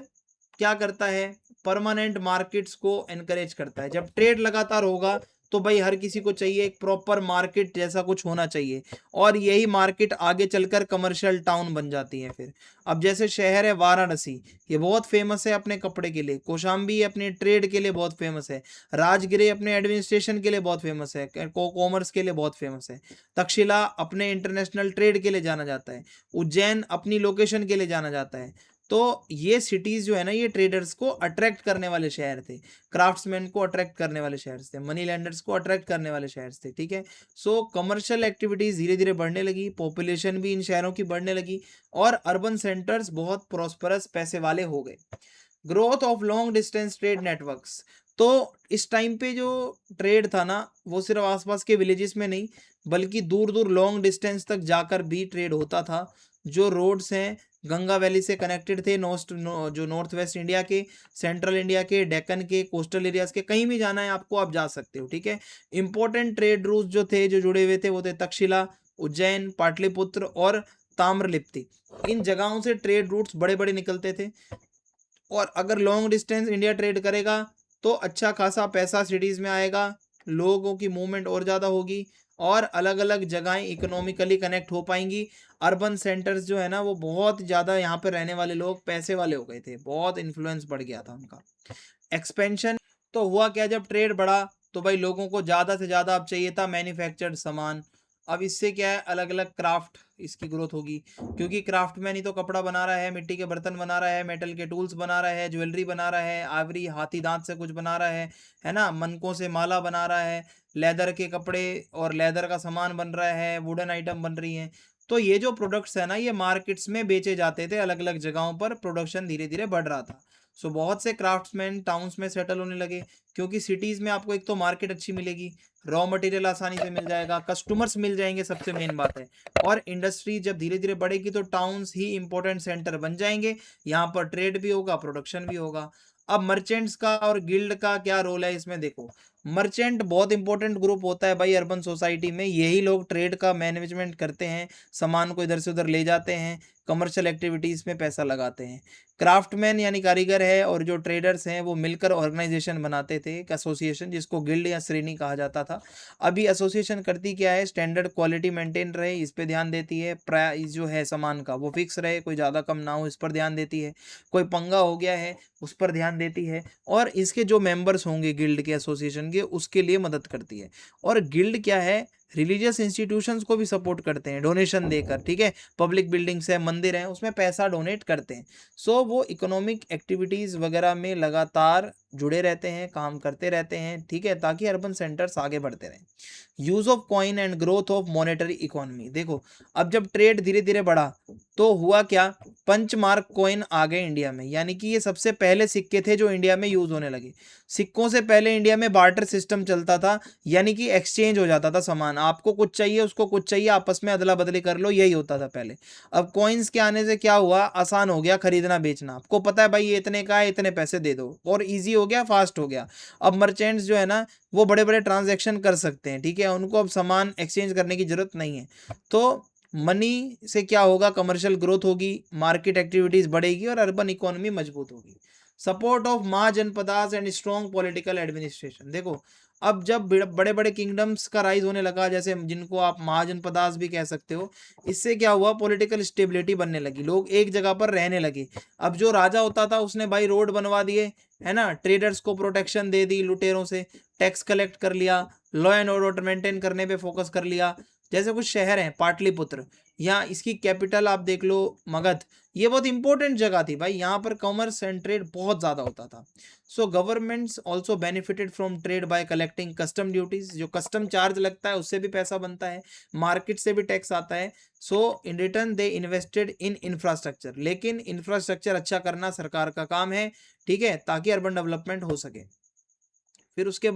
क्या करता है, परमानेंट मार्केट्स को एनकरेज करता है। जब ट्रेड लगातार होगा तो भाई हर किसी को चाहिए एक प्रॉपर मार्केट जैसा कुछ होना चाहिए, और यही मार्केट आगे चलकर कमर्शियल टाउन बन जाती है फिर। अब जैसे शहर है वाराणसी, ये बहुत फेमस है अपने कपड़े के लिए, कौशाम्बी अपने ट्रेड के लिए बहुत फेमस है, राजगिरी अपने एडमिनिस्ट्रेशन के लिए बहुत फेमस है, कॉमर्स के लिए बहुत फेमस है, तक्षशिला अपने इंटरनेशनल ट्रेड के लिए जाना जाता है, उज्जैन अपनी लोकेशन के लिए जाना जाता है। तो ये सिटीज जो है ना, ये ट्रेडर्स को अट्रैक्ट करने वाले शहर थे, क्राफ्ट्समैन को अट्रैक्ट करने वाले शहर थे, मनी लैंडर्स को अट्रैक्ट करने वाले शहर थे, ठीक है। सो कमर्शियल एक्टिविटीज धीरे धीरे बढ़ने लगी, पॉपुलेशन भी इन शहरों की बढ़ने लगी, और अर्बन सेंटर्स बहुत प्रॉस्परस पैसे वाले हो गए। Growth of long distance trade networks, तो इस टाइम पे जो ट्रेड था ना, वो सिर्फ आसपास के विलेजेस में नहीं, बल्कि दूर दूर लॉन्ग डिस्टेंस तक जाकर भी ट्रेड होता था। जो रोड्स हैं गंगा वैली से कनेक्टेड थे, जो नॉर्थ वेस्ट इंडिया के, सेंट्रल इंडिया के, डेक्कन के, कोस्टल एरियाज के, कहीं भी जाना है आपको आप जा सकते हो, ठीक है। इंपॉर्टेंट ट्रेड रूट जो थे, जो जुड़े हुए थे, वो थे तक्षशिला, उज्जैन, पाटलिपुत्र और ताम्रलिप्ति। इन जगहों से ट्रेड रूट्स बड़े बड़े निकलते थे, और अगर लॉन्ग डिस्टेंस इंडिया ट्रेड करेगा तो अच्छा खासा पैसा सिटीज़ में आएगा, लोगों की मूवमेंट और ज़्यादा होगी, और अलग अलग जगहें इकोनॉमिकली कनेक्ट हो पाएंगी। अर्बन सेंटर्स जो है ना, वो बहुत ज़्यादा यहाँ पर रहने वाले लोग पैसे वाले हो गए थे, बहुत इन्फ्लुएंस बढ़ गया था उनका। एक्सपेंशन, तो हुआ क्या, जब ट्रेड बढ़ा तो भाई लोगों को ज़्यादा से ज़्यादा अब चाहिए था मैन्युफैक्चर्ड सामान। अब इससे क्या है, अलग अलग क्राफ्ट इसकी ग्रोथ होगी, क्योंकि क्राफ्टमैन ही तो कपड़ा बना रहा है, मिट्टी के बर्तन बना रहा है, मेटल के टूल्स बना रहा है, ज्वेलरी बना रहा है, आइवरी हाथी दांत से कुछ बना रहा है ना, मनकों से माला बना रहा है, लेदर के कपड़े और लेदर का सामान बन रहा है, वुडन आइटम बन रही हैं। तो ये जो प्रोडक्ट्स है ना, ये मार्केट्स में बेचे जाते थे, अलग अलग जगहों पर प्रोडक्शन धीरे धीरे बढ़ रहा था। सो बहुत से क्राफ्ट्समैन टाउन्स में सेटल होने लगे, क्योंकि सिटीज़ में आपको एक तो मार्केट अच्छी मिलेगी, रॉ मटेरियल आसानी से मिल जाएगा, कस्टमर्स मिल जाएंगे, सबसे मेन बात है, और इंडस्ट्री जब धीरे धीरे बढ़ेगी तो टाउन्स ही इंपॉर्टेंट सेंटर बन जाएंगे, यहाँ पर ट्रेड भी होगा, प्रोडक्शन भी होगा। अब मर्चेंट्स का और गिल्ड का क्या रोल है इसमें, देखो मर्चेंट बहुत इंपॉर्टेंट ग्रुप होता है भाई अर्बन सोसाइटी में, यही लोग ट्रेड का मैनेजमेंट करते हैं, सामान को इधर से उधर ले जाते हैं, कमर्शियल एक्टिविटीज़ में पैसा लगाते हैं। क्राफ्टमैन यानी कारीगर है, और जो ट्रेडर्स हैं वो मिलकर ऑर्गेनाइजेशन बनाते थे, एक एसोसिएशन, जिसको गिल्ड या श्रेणी कहा जाता था। अभी एसोसिएशन करती क्या है, स्टैंडर्ड क्वालिटी मेंटेन रहे इस पे ध्यान देती है, प्राइस जो है सामान का वो फिक्स रहे, कोई ज़्यादा कम ना हो इस पर ध्यान देती है, कोई पंगा हो गया है उस पर ध्यान देती है, और इसके जो मेंबर्स होंगे गिल्ड के, एसोसिएशन के, उसके लिए मदद करती है। और गिल्ड क्या है, रिलीजियस इंस्टीट्यूशंस को भी सपोर्ट करते हैं डोनेशन देकर, ठीक है, पब्लिक बिल्डिंग्स है, मंदिर हैं, उसमें पैसा डोनेट करते हैं। सो वो इकोनॉमिक एक्टिविटीज़ वगैरह में लगातार जुड़े रहते हैं, काम करते रहते हैं, ठीक है, ताकि अर्बन सेंटर्स आगे बढ़ते रहें। Use of coin and growth of monetary economy, देखो अब जब ट्रेड धीरे धीरे बढ़ा तो हुआ क्या, पंचमार्क कॉइन आ गए इंडिया में, यानी कि ये सबसे पहले सिक्के थे जो इंडिया में यूज़ होने लगे। सिक्कों से पहले इंडिया में बार्टर सिस्टम चलता था, यानी कि एक्सचेंज हो जाता था सामान, आपको कुछ चाहिए उसको कुछ चाहिए, आपस में अदला बदली कर लो, यही होता था पहले। अब कॉइन्स के आने से क्या हुआ, आसान हो गया खरीदना बेचना, आपको पता है भाई ये इतने का है, इतने पैसे दे दो, और ईजी हो गया, फास्ट हो गया। अब मर्चेंट्स जो है ना, वो बड़े बड़े ट्रांजैक्शन कर सकते हैं, ठीक है, उनको अब सामान एक्सचेंज करने की जरूरत नहीं है। तो मनी से क्या होगा, कमर्शियल ग्रोथ होगी, मार्केट एक्टिविटीज बढ़ेगी, और अर्बन इकोनॉमी मजबूत होगी। Support of mahajanapadas and strong political administration, देखो अब जब बड़े बड़े किंगडम्स का राइज होने लगा, जैसे जिनको आप महाजनपदास भी कह सकते हो, इससे क्या हुआ, पॉलिटिकल स्टेबिलिटी बनने लगी, लोग एक जगह पर रहने लगे। अब जो राजा होता था उसने भाई रोड बनवा दिए, है ना, ट्रेडर्स को प्रोटेक्शन दे दी लुटेरों से, टैक्स कलेक्ट कर लिया, लॉ एंड ऑर्डर मेंटेन करने पे फोकस कर लिया। जैसे कुछ शहर हैं पाटलिपुत्र, यहाँ इसकी कैपिटल आप देख लो मगध, ये बहुत इंपॉर्टेंट जगह थी भाई, यहाँ पर कॉमर्स एंड ट्रेड बहुत ज़्यादा होता था। So governments also benefited from trade by collecting custom duties, जो कस्टम चार्ज लगता है उससे भी पैसा बनता है, मार्केट से भी टैक्स आता है। So in return they invested in infrastructure, लेकिन इंफ्रास्ट्रक्चर अच्छा करना सरकार का काम है, ठीक है, ताकि अर्बन डेवलपमेंट हो सके। फिर उसके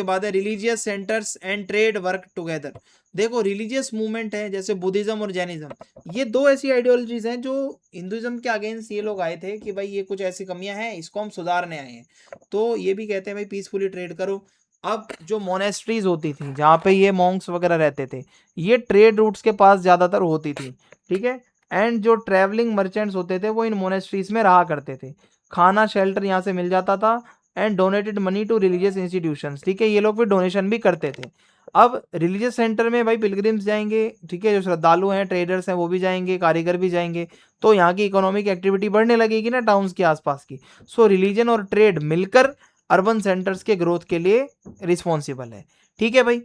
बाद है religious centres and trade work together. देखो रिलीजियस मूवमेंट है जैसे बुद्धिज्म और जैनिज्म, ये दो ऐसी आइडियोलॉजीज हैं जो हिंदुइज्म के अगेंस्ट ये लोग आए थे कि भाई ये कुछ ऐसी कमियां हैं, इसको हम सुधारने आए हैं। तो ये भी कहते हैं भाई पीसफुली ट्रेड करो। अब जो मोनेस्ट्रीज होती थी जहाँ पे ये मॉन्क्स वगैरह रहते थे, ये ट्रेड रूट्स के पास ज़्यादातर होती थी, ठीक है, एंड जो ट्रैवलिंग मर्चेंट्स होते थे वो इन मोनेस्ट्रीज में रहा करते थे, खाना शेल्टर यहाँ से मिल जाता था, and donated money to religious institutions, ठीक है, ये लोग फिर डोनेशन भी करते थे। अब रिलीजियस सेंटर में भाई पिलग्रिम्स जाएंगे, ठीक है, जो श्रद्धालु हैं, ट्रेडर्स हैं, वो भी जाएंगे, कारीगर भी जाएंगे, तो यहाँ की इकोनॉमिक एक्टिविटी बढ़ने लगेगी ना टाउन्स के आसपास की। सो रिलीजन और ट्रेड मिलकर अर्बन सेंटर्स के ग्रोथ के लिए रिस्पॉन्सिबल है, ठीक है भाई।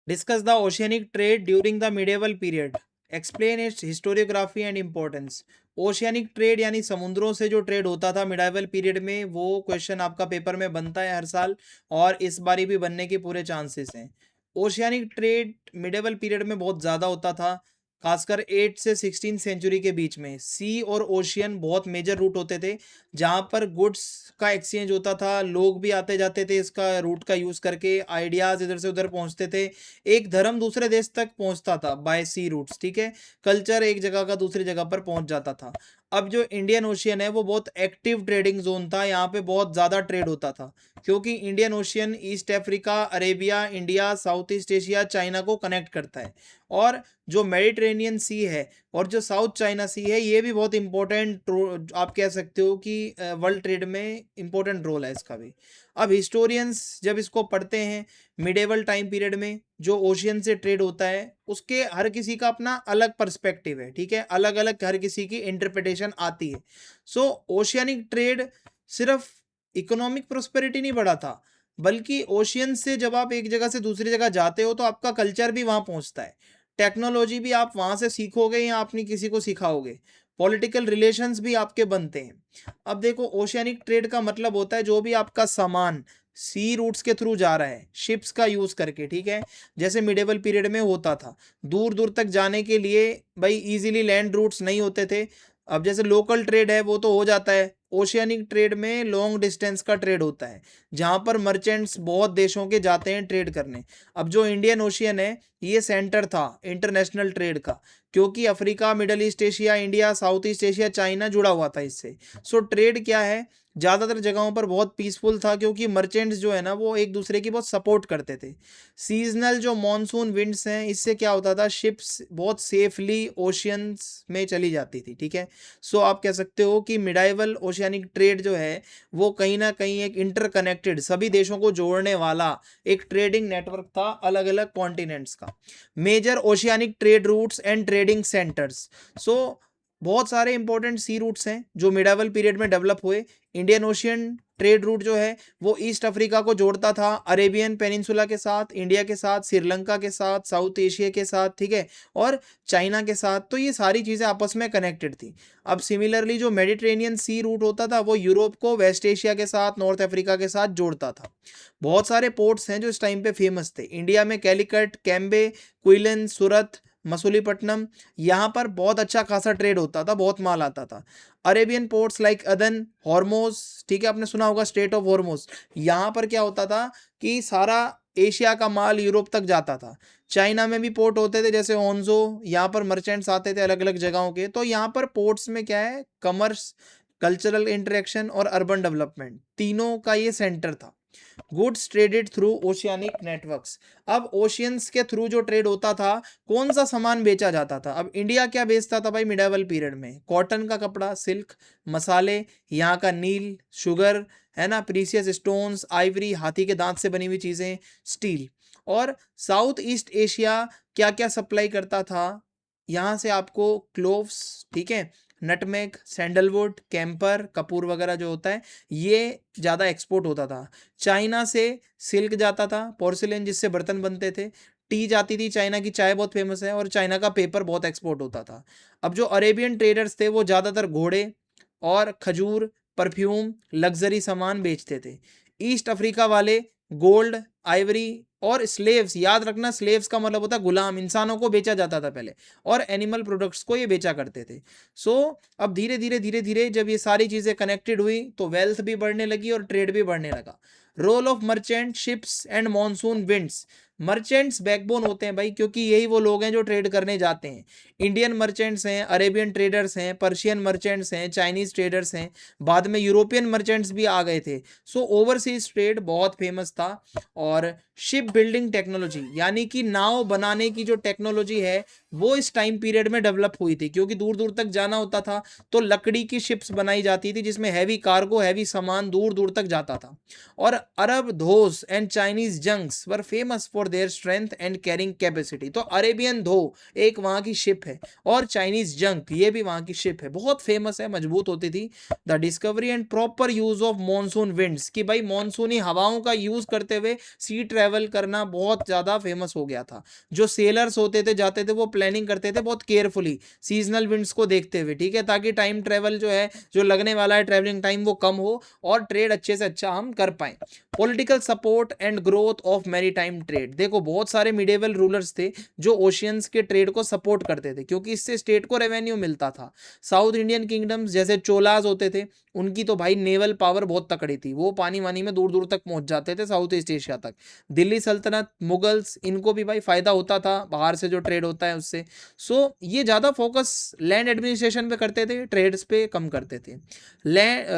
Discuss the oceanic trade during the medieval period, explain it's historiography and importance. Oceanic trade यानी समुद्रों से जो ट्रेड होता था मिडाइवल पीरियड में, वो क्वेश्चन आपका पेपर में बनता है हर साल, और इस बारी भी बनने के पूरे चांसेस हैं। ओशियनिक ट्रेड मिडिवल पीरियड में बहुत ज़्यादा होता था, खासकर 8 से 16 सेंचुरी के बीच में। सी और ओशियन बहुत मेजर रूट होते थे जहाँ पर गुड्स का एक्सचेंज होता था, लोग भी आते जाते थे इसका रूट का यूज़ करके, आइडियाज़ इधर से उधर पहुँचते थे, एक धर्म दूसरे देश तक पहुँचता था बाय सी रूट्स, ठीक है, कल्चर एक जगह का दूसरी जगह पर पहुँच जाता था। अब जो इंडियन ओशियन है वो बहुत एक्टिव ट्रेडिंग जोन था, यहाँ पे बहुत ज़्यादा ट्रेड होता था, क्योंकि Indian ocean east Africa, Arabia, India, south East Asia, China को कनेक्ट करता है। और जो मेडिटेरेनियन सी है और जो साउथ चाइना सी है, ये भी बहुत इंपॉर्टेंट, आप कह सकते हो कि वर्ल्ड ट्रेड में इंपॉर्टेंट रोल है इसका भी। अब हिस्टोरियंस जब इसको पढ़ते हैं, मिडेवल टाइम पीरियड में जो ओशियन से ट्रेड होता है, उसके हर किसी का अपना अलग पर्सपेक्टिव है, ठीक है, अलग अलग हर किसी की इंटरप्रिटेशन आती है। सो ओशियनिक ट्रेड सिर्फ इकोनॉमिक प्रोस्पेरिटी नहीं बढ़ा था, बल्कि ओशियन से जब आप एक जगह से दूसरी जगह जाते हो तो आपका कल्चर भी वहाँ पहुँचता है, टेक्नोलॉजी भी आप वहाँ से सीखोगे या आपने किसी को सिखाओगे, पॉलिटिकल रिलेशंस भी आपके बनते हैं। अब देखो, ओशियनिक ट्रेड का मतलब होता है जो भी आपका सामान सी रूट्स के थ्रू जा रहा है, शिप्स का यूज करके, ठीक है, जैसे मिडेवल पीरियड में होता था, दूर दूर तक जाने के लिए भाई इजीली लैंड रूट्स नहीं होते थे। अब जैसे लोकल ट्रेड है वो तो हो जाता है, ओशियनिक ट्रेड में लॉन्ग डिस्टेंस का ट्रेड होता है, जहाँ पर मर्चेंट्स बहुत देशों के जाते हैं ट्रेड करने। अब जो इंडियन ओशियन है, ये सेंटर था इंटरनेशनल ट्रेड का, क्योंकि Africa, middle east Asia, India, south East Asia, China जुड़ा हुआ था इससे। सो ट्रेड क्या है, ज़्यादातर जगहों पर बहुत पीसफुल था, क्योंकि मर्चेंट्स जो है ना वो एक दूसरे की बहुत सपोर्ट करते थे। सीजनल जो मॉनसून विंड्स हैं, इससे क्या होता था, शिप्स बहुत सेफली ओशियंस में चली जाती थी, ठीक है। सो आप कह सकते हो कि मिडाइवल ओशियनिक ट्रेड जो है वो कहीं ना कहीं एक इंटरकनेक्टेड, सभी देशों को जोड़ने वाला एक ट्रेडिंग नेटवर्क था अलग अलग कॉन्टिनेंट्स का। Major oceanic trade routes and trading centres. So बहुत सारे इंपॉर्टेंट सी रूट्स हैं जो मिडाइवल पीरियड में डेवलप हुए। इंडियन ओशियन ट्रेड रूट जो है वो ईस्ट अफ्रीका को जोड़ता था अरेबियन पेनिनसुला के साथ, इंडिया के साथ, श्रीलंका के साथ, साउथ एशिया के साथ, ठीक है, और चाइना के साथ। तो ये सारी चीज़ें आपस में कनेक्टेड थी। अब सिमिलरली जो मेडिटेरेनियन सी रूट होता था वो यूरोप को वेस्ट एशिया के साथ, नॉर्थ अफ्रीका के साथ जोड़ता था। बहुत सारे पोर्ट्स हैं जो इस टाइम पे फेमस थे इंडिया में, कैलिकट, कैम्बे, क्विलन, सूरत, मसूलीपट्टनम, यहाँ पर बहुत अच्छा खासा ट्रेड होता था, बहुत माल आता था। अरेबियन पोर्ट्स लाइक अदन, हॉर्मोज, ठीक है, आपने सुना होगा स्टेट ऑफ हॉर्मोज, यहाँ पर क्या होता था कि सारा एशिया का माल यूरोप तक जाता था। चाइना में भी पोर्ट होते थे जैसे होन्जो, यहाँ पर मर्चेंट्स आते थे अलग अलग जगहों के। तो यहाँ पर पोर्ट्स में क्या है, कमर्स, कल्चरल इंटरेक्शन और अर्बन डेवलपमेंट, तीनों का ये सेंटर था। Goods traded through oceanic networks. अब ओशियंस के थ्रू जो ट्रेड होता था, कौन सा सामान बेचा जाता था। अब इंडिया क्या बेचता था भाई मिडाइवल पीरियड में, कॉटन का कपड़ा, सिल्क, मसाले, यहाँ का नील, शुगर, है ना, प्रीसियस स्टोन्स, आइवरी, हाथी के दांत से बनी हुई चीज़ें, स्टील। और साउथ ईस्ट एशिया क्या क्या सप्लाई करता था, यहाँ से आपको क्लोव्स, ठीक है, नटमेग, सैंडलवुड, कैंपर, कपूर वगैरह जो होता है ये ज़्यादा एक्सपोर्ट होता था। चाइना से सिल्क जाता था, पोर्सिलेन जिससे बर्तन बनते थे, टी जाती थी, चाइना की चाय बहुत फेमस है, और चाइना का पेपर बहुत एक्सपोर्ट होता था। अब जो अरेबियन ट्रेडर्स थे वो ज़्यादातर घोड़े और खजूर, परफ्यूम, लग्जरी सामान बेचते थे। ईस्ट अफ्रीका वाले गोल्ड, आइवरी और स्लेव्स, याद रखना स्लेव्स का मतलब होता है गुलाम, इंसानों को बेचा जाता था पहले, और एनिमल प्रोडक्ट्स को ये बेचा करते थे। सो अब धीरे धीरे धीरे धीरे जब ये सारी चीज़ें कनेक्टेड हुई तो वेल्थ भी बढ़ने लगी और ट्रेड भी बढ़ने लगा। Role of merchant, ships and monsoon winds. Merchants backbone होते हैं भाई, क्योंकि यही वो लोग हैं जो ट्रेड करने जाते हैं। इंडियन मर्चेंट्स हैं, अरेबियन ट्रेडर्स हैं, पर्शियन मर्चेंट्स हैं, चाइनीज ट्रेडर्स हैं, बाद में यूरोपियन मर्चेंट्स भी आ गए थे। सो ओवरसीज ट्रेड बहुत फेमस था, और शिप बिल्डिंग टेक्नोलॉजी, यानी कि नाव बनाने की जो टेक्नोलॉजी है वो इस टाइम पीरियड में डेवलप हुई थी, क्योंकि दूर दूर तक जाना होता था तो लकड़ी की शिप्स बनाई जाती थी जिसमें हैवी कार्गो, हैवी सामान दूर दूर तक जाता था। और Arab dhows and Chinese junks were famous for their strength and carrying capacity. तो अरेबियन धो एक वहाँ की शिप है, और चाइनीज जंक ये भी वहाँ की शिप है, बहुत फेमस है, मजबूत होती थी। The discovery and proper use of monsoon winds, कि भाई मॉनसूनी हवाओं का यूज करते हुए सी ट्रेवल करना बहुत ज़्यादा फेमस हो गया था। जो सेलर्स होते थे, जाते थे, वो प्लानिंग करते थे बहुत केयरफुली सीजनल विंड्स को देखते हुए, ठीक है, ताकि टाइम ट्रेवल जो है, जो लगने वाला है ट्रेवलिंग टाइम, वो कम हो और ट्रेड अच्छे से अच्छा हम कर पाएं। Political support and growth of maritime trade, देखो बहुत सारे मिडेवल रूलर्स थे जो ओशियंस के ट्रेड को सपोर्ट करते थे, क्योंकि इससे स्टेट को रेवेन्यू मिलता था। साउथ इंडियन किंगडम्स जैसे चोलाज होते थे, उनकी तो भाई नेवल पावर बहुत तकड़ी थी, वो पानी वानी में दूर दूर तक पहुंच जाते थे, साउथ ईस्ट एशिया तक। दिल्ली सल्तनत, मुगल्स, इनको भी भाई फायदा होता था बाहर से जो ट्रेड होता है उससे। सो ये ज़्यादा फोकस लैंड एडमिनिस्ट्रेशन पे करते थे, ट्रेड्स पे कम करते थे।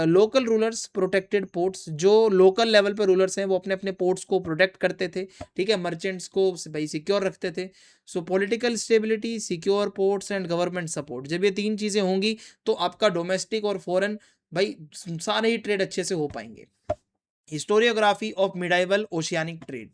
लोकल रूलर्स प्रोटेक्टेड पोर्ट्स, जो लोकल लेवल पे रूलर्स हैं वो अपने अपने पोर्ट्स को प्रोटेक्ट करते थे, ठीक है, मर्चेंट्स को भाई सिक्योर रखते थे। सो political stability, secure ports and government support, जब ये तीन चीज़ें होंगी तो आपका डोमेस्टिक और फॉरेन भाई सारे ही ट्रेड अच्छे से हो पाएंगे। Historiography of medieval oceanic trade,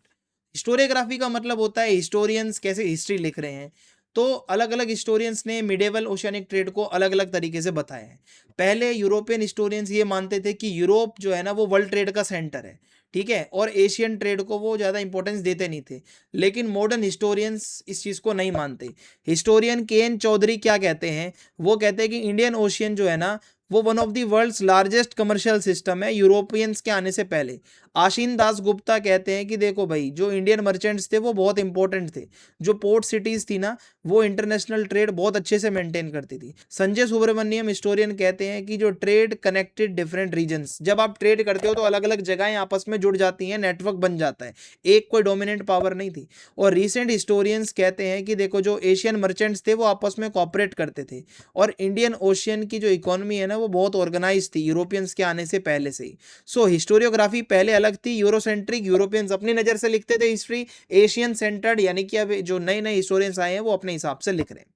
historiography का मतलब होता है हिस्टोरियंस कैसे हिस्ट्री लिख रहे हैं। तो अलग अलग हिस्टोरियंस ने मिडेवल ओशियानिक ट्रेड को अलग अलग तरीके से बताया है। पहले यूरोपियन हिस्टोरियंस ये मानते थे कि यूरोप जो है ना वो वर्ल्ड ट्रेड का सेंटर है, ठीक है, और एशियन ट्रेड को वो ज़्यादा इंपॉर्टेंस देते नहीं थे। लेकिन मॉडर्न हिस्टोरियंस इस चीज़ को नहीं मानते। हिस्टोरियन के एन चौधरी क्या कहते हैं, वो कहते हैं कि इंडियन ओशियन जो है ना वो one of the world's largest commercial system है यूरोपियंस के आने से पहले। आशीन दास गुप्ता कहते हैं कि देखो भाई जो इंडियन मर्चेंट्स थे वो बहुत इंपॉर्टेंट थे, जो पोर्ट सिटीज़ थी ना वो इंटरनेशनल ट्रेड बहुत अच्छे से मेंटेन करती थी। संजय सुब्रमण्यम हिस्टोरियन कहते हैं कि जो ट्रेड कनेक्टेड डिफरेंट रीजन्स, जब आप ट्रेड करते हो तो अलग अलग जगहें आपस में जुड़ जाती हैं, नेटवर्क बन जाता है, एक कोई डोमिनेंट पावर नहीं थी। और रिसेंट हिस्टोरियंस कहते हैं कि देखो जो एशियन मर्चेंट्स थे वो आपस में कॉपरेट करते थे, और इंडियन ओशियन की जो इकोनॉमी है ना वो बहुत ऑर्गेनाइज थी यूरोपियंस के आने से पहले से ही। सो हिस्टोरियोग्राफी पहले अलग थी, यूरोसेंट्रिक, यूरोपियंस अपनी नज़र से लिखते थे हिस्ट्री, एशियन सेंटर्ड यानी कि अब जो नए नए हिस्टोरियंस आए हैं वो अपने हिसाब से लिख रहे हैं।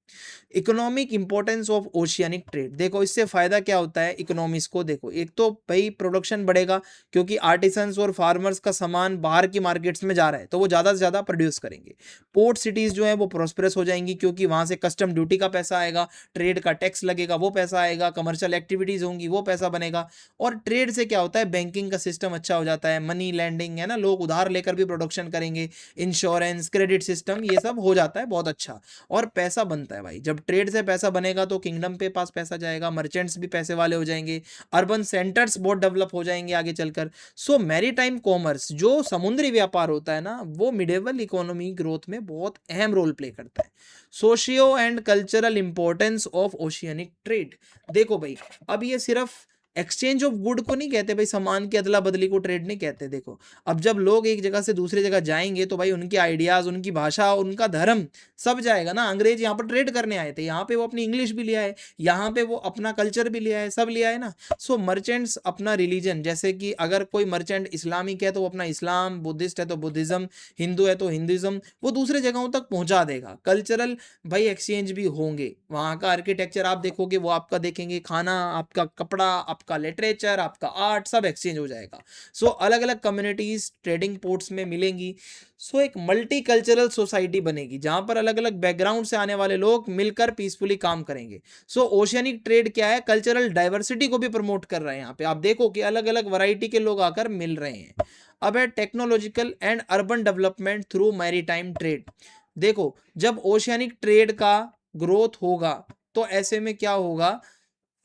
Economic importance of oceanic trade, देखो इससे फायदा क्या होता है इकोनॉमिक्स को, देखो एक तो भाई प्रोडक्शन बढ़ेगा, क्योंकि आर्टिसंस और फार्मर्स का सामान बाहर की मार्केट्स में जा रहा है तो वो ज़्यादा से ज़्यादा प्रोड्यूस करेंगे। पोर्ट सिटीज़ जो है वो प्रॉस्पेरस हो जाएंगी, क्योंकि वहाँ से कस्टम ड्यूटी का पैसा आएगा, ट्रेड का टैक्स लगेगा वो पैसा आएगा, कमर्शियल एक्टिविटीज़ होंगी वो पैसा बनेगा। और ट्रेड से क्या होता है बैंकिंग का सिस्टम अच्छा हो जाता है, मनी लैंडिंग है ना, लोग उधार लेकर भी प्रोडक्शन करेंगे, इंश्योरेंस, क्रेडिट सिस्टम, ये सब हो जाता है बहुत अच्छा, और पैसा बनता है भाई। जब ट्रेड से पैसा बनेगा तो किंगडम पे पास पैसा जाएगा, मर्चेंट्स भी पैसे वाले हो जाएंगे, अर्बन सेंटर्स बहुत डेवलप हो जाएंगे आगे चलकर। सो मैरीटाइम कॉमर्स, जो समुद्री व्यापार होता है ना, वो मिडेवल इकोनॉमी ग्रोथ में बहुत अहम रोल प्ले करता है। Socio and cultural importance of oceanic trade, देखो भाई अब ये सिर्फ एक्सचेंज ऑफ गुड को नहीं कहते भाई, सामान की अदला बदली को ट्रेड नहीं कहते। देखो अब जब लोग एक जगह से दूसरी जगह जाएंगे तो भाई उनके आइडियाज, उनकी भाषा, उनका धर्म सब जाएगा ना। अंग्रेज यहाँ पर ट्रेड करने आए थे, यहाँ पे वो अपनी इंग्लिश भी लिया है, यहाँ पे वो अपना कल्चर भी लिया है, सब लिया है ना। सो मर्चेंट्स अपना रिलीजन, जैसे कि अगर कोई मर्चेंट इस्लामिक है तो वो अपना इस्लाम, बुद्धिस्ट है तो बुद्धिज्म, हिंदू है तो हिंदुइज्म, वो दूसरे जगहों तक पहुंचा देगा। कल्चरल भाई एक्सचेंज भी होंगे, वहाँ का आर्किटेक्चर आप देखोगे वो आपका देखेंगे, खाना, आपका कपड़ा, आपका लिटरेचर, आपका आर्ट, सब एक्सचेंज हो जाएगा। सो अलग अलग कम्युनिटीज ट्रेडिंग पोर्ट्स में मिलेंगी। सो एक मल्टी कल्चरल सोसाइटी बनेगी जहां पर अलग अलग बैकग्राउंड से आने वाले लोग मिलकर पीसफुली काम करेंगे। सो ओशियनिक ट्रेड क्या है, कल्चरल डाइवर्सिटी को भी प्रमोट कर रहे हैं। यहाँ पे आप देखो कि अलग अलग वैरायटी के लोग आकर मिल रहे हैं। अब है technological and urban development through maritime trade, देखो जब ओशियनिक ट्रेड का ग्रोथ होगा तो ऐसे में क्या होगा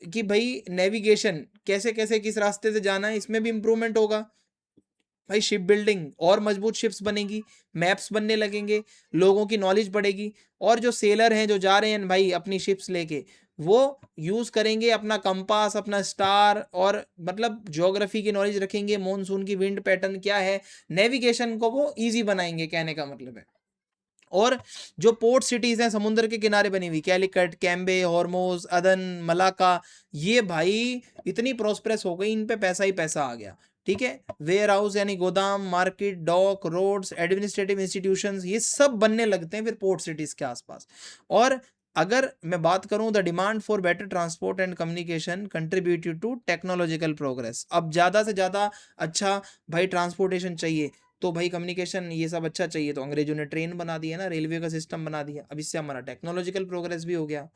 कि भाई नेविगेशन कैसे कैसे किस रास्ते से जाना है इसमें भी इंप्रूवमेंट होगा। भाई शिप बिल्डिंग और मजबूत शिप्स बनेगी, मैप्स बनने लगेंगे, लोगों की नॉलेज बढ़ेगी, और जो सेलर हैं जो जा रहे हैं भाई अपनी शिप्स लेके, वो यूज करेंगे अपना कंपास, अपना स्टार, और मतलब ज्योग्राफी की नॉलेज रखेंगे, मॉनसून की विंड पैटर्न क्या है, नेविगेशन को वो इजी बनाएंगे, कहने का मतलब है। और जो पोर्ट सिटीज हैं समुद्र के किनारे बनी हुई, कैलिकट, कैम्बे, हॉर्मोज, अदन, मलाका, ये भाई इतनी प्रॉस्पेरस हो गई, इन पे पैसा ही पैसा आ गया। ठीक है। वेयर हाउस यानी गोदाम, market, dock, roads, administrative institutions, ये सब बनने लगते हैं फिर पोर्ट सिटीज के आसपास। और अगर मैं बात करूं, the demand for better transport and communication contributed to technological progress. अब ज़्यादा से ज़्यादा अच्छा भाई ट्रांसपोर्टेशन चाहिए, तो भाई कम्युनिकेशन ये सब अच्छा चाहिए, तो अंग्रेजों ने ट्रेन बना दी है ना, रेलवे का सिस्टम बना दिया। अब इससे हमारा टेक्नोलॉजिकल प्रोग्रेस भी हो गया।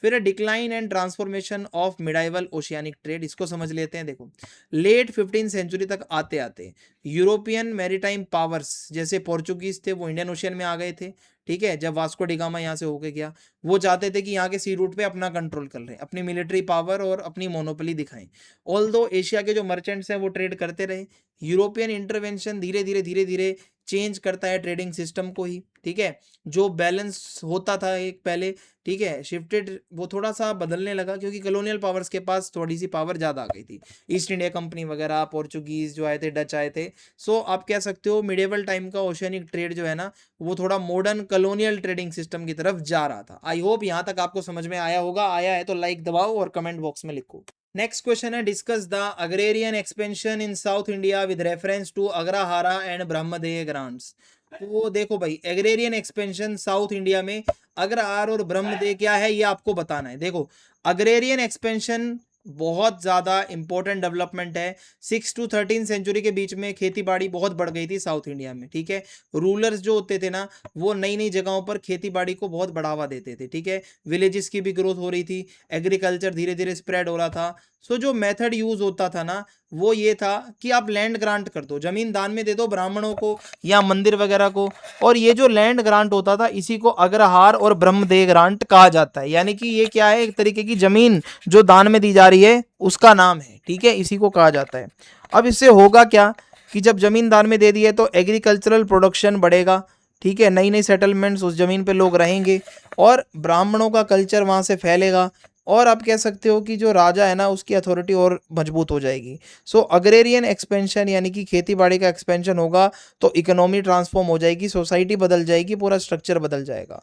फिर decline and transformation of medieval oceanic trade, इसको समझ लेते हैं। देखो, लेट 15 सेंचुरी तक आते आते यूरोपियन मैरीटाइम पावर्स जैसे पोर्चुगीज थे, वो इंडियन ओशियन में आ गए थे। ठीक है, जब वास्को डिगामा यहाँ से होके गया, वो चाहते थे कि यहाँ के सी रूट पे अपना कंट्रोल कर लें, अपनी मिलिट्री पावर और अपनी मोनोपोली दिखाएं। ऑल्दो एशिया के जो मर्चेंट्स हैं वो ट्रेड करते रहे, यूरोपियन इंटरवेंशन धीरे धीरे चेंज करता है ट्रेडिंग सिस्टम को ही। ठीक है, जो बैलेंस होता था एक पहले, ठीक है, शिफ्टेड, वो थोड़ा सा बदलने लगा, क्योंकि कॉलोनियल पावर्स के पास थोड़ी सी पावर ज़्यादा आ गई थी। ईस्ट इंडिया कंपनी वगैरह, पोर्चुगीज जो आए थे, डच आए थे। सो आप कह सकते हो मिडिवल टाइम का ओशियनिक ट्रेड जो है ना, वो थोड़ा मॉडर्न कॉलोनियल ट्रेडिंग सिस्टम की तरफ जा रहा था। आई होप यहाँ तक आपको समझ में आया होगा। आया है तो लाइक दबाओ और कमेंट बॉक्स में लिखो। नेक्स्ट क्वेश्चन है, discuss the agrarian expansion in South India with reference to agrahara and brahmadeya grants. तो देखो भाई, एग्रेरियन एक्सपेंशन साउथ इंडिया में अग्रहार और ब्रह्मदेय क्या है, ये आपको बताना है। देखो, अग्रेरियन एक्सपेंशन बहुत ज़्यादा इंपॉर्टेंट डेवलपमेंट है। 6 to 13 सेंचुरी के बीच में खेती बाड़ी बहुत बढ़ गई थी साउथ इंडिया में। ठीक है, रूलर्स जो होते थे ना, वो नई नई जगहों पर खेती बाड़ी को बहुत बढ़ावा देते थे। ठीक है, विलेजेस की भी ग्रोथ हो रही थी, एग्रीकल्चर धीरे धीरे स्प्रेड हो रहा था। सो जो मेथड यूज होता था ना, वो ये था कि आप लैंड ग्रांट कर दो, जमीन दान में दे दो ब्राह्मणों को या मंदिर वगैरह को। और ये जो लैंड ग्रांट होता था, इसी को अग्रहार और ब्रह्मदेय ग्रांट कहा जाता है। यानी कि ये क्या है, एक तरीके की जमीन जो दान में दी जा रही है उसका नाम है। ठीक है, इसी को कहा जाता है। अब इससे होगा क्या कि जब जमीन दान में दे दी है तो एग्रीकल्चरल प्रोडक्शन बढ़ेगा। ठीक है, नई नई सेटलमेंट्स, उस जमीन पे लोग रहेंगे और ब्राह्मणों का कल्चर वहाँ से फैलेगा। और आप कह सकते हो कि जो राजा है ना, उसकी अथॉरिटी और मजबूत हो जाएगी। सो अग्रेरियन एक्सपेंशन यानी कि खेती बाड़ी का एक्सपेंशन होगा तो इकोनॉमी ट्रांसफॉर्म हो जाएगी, सोसाइटी बदल जाएगी, पूरा स्ट्रक्चर बदल जाएगा।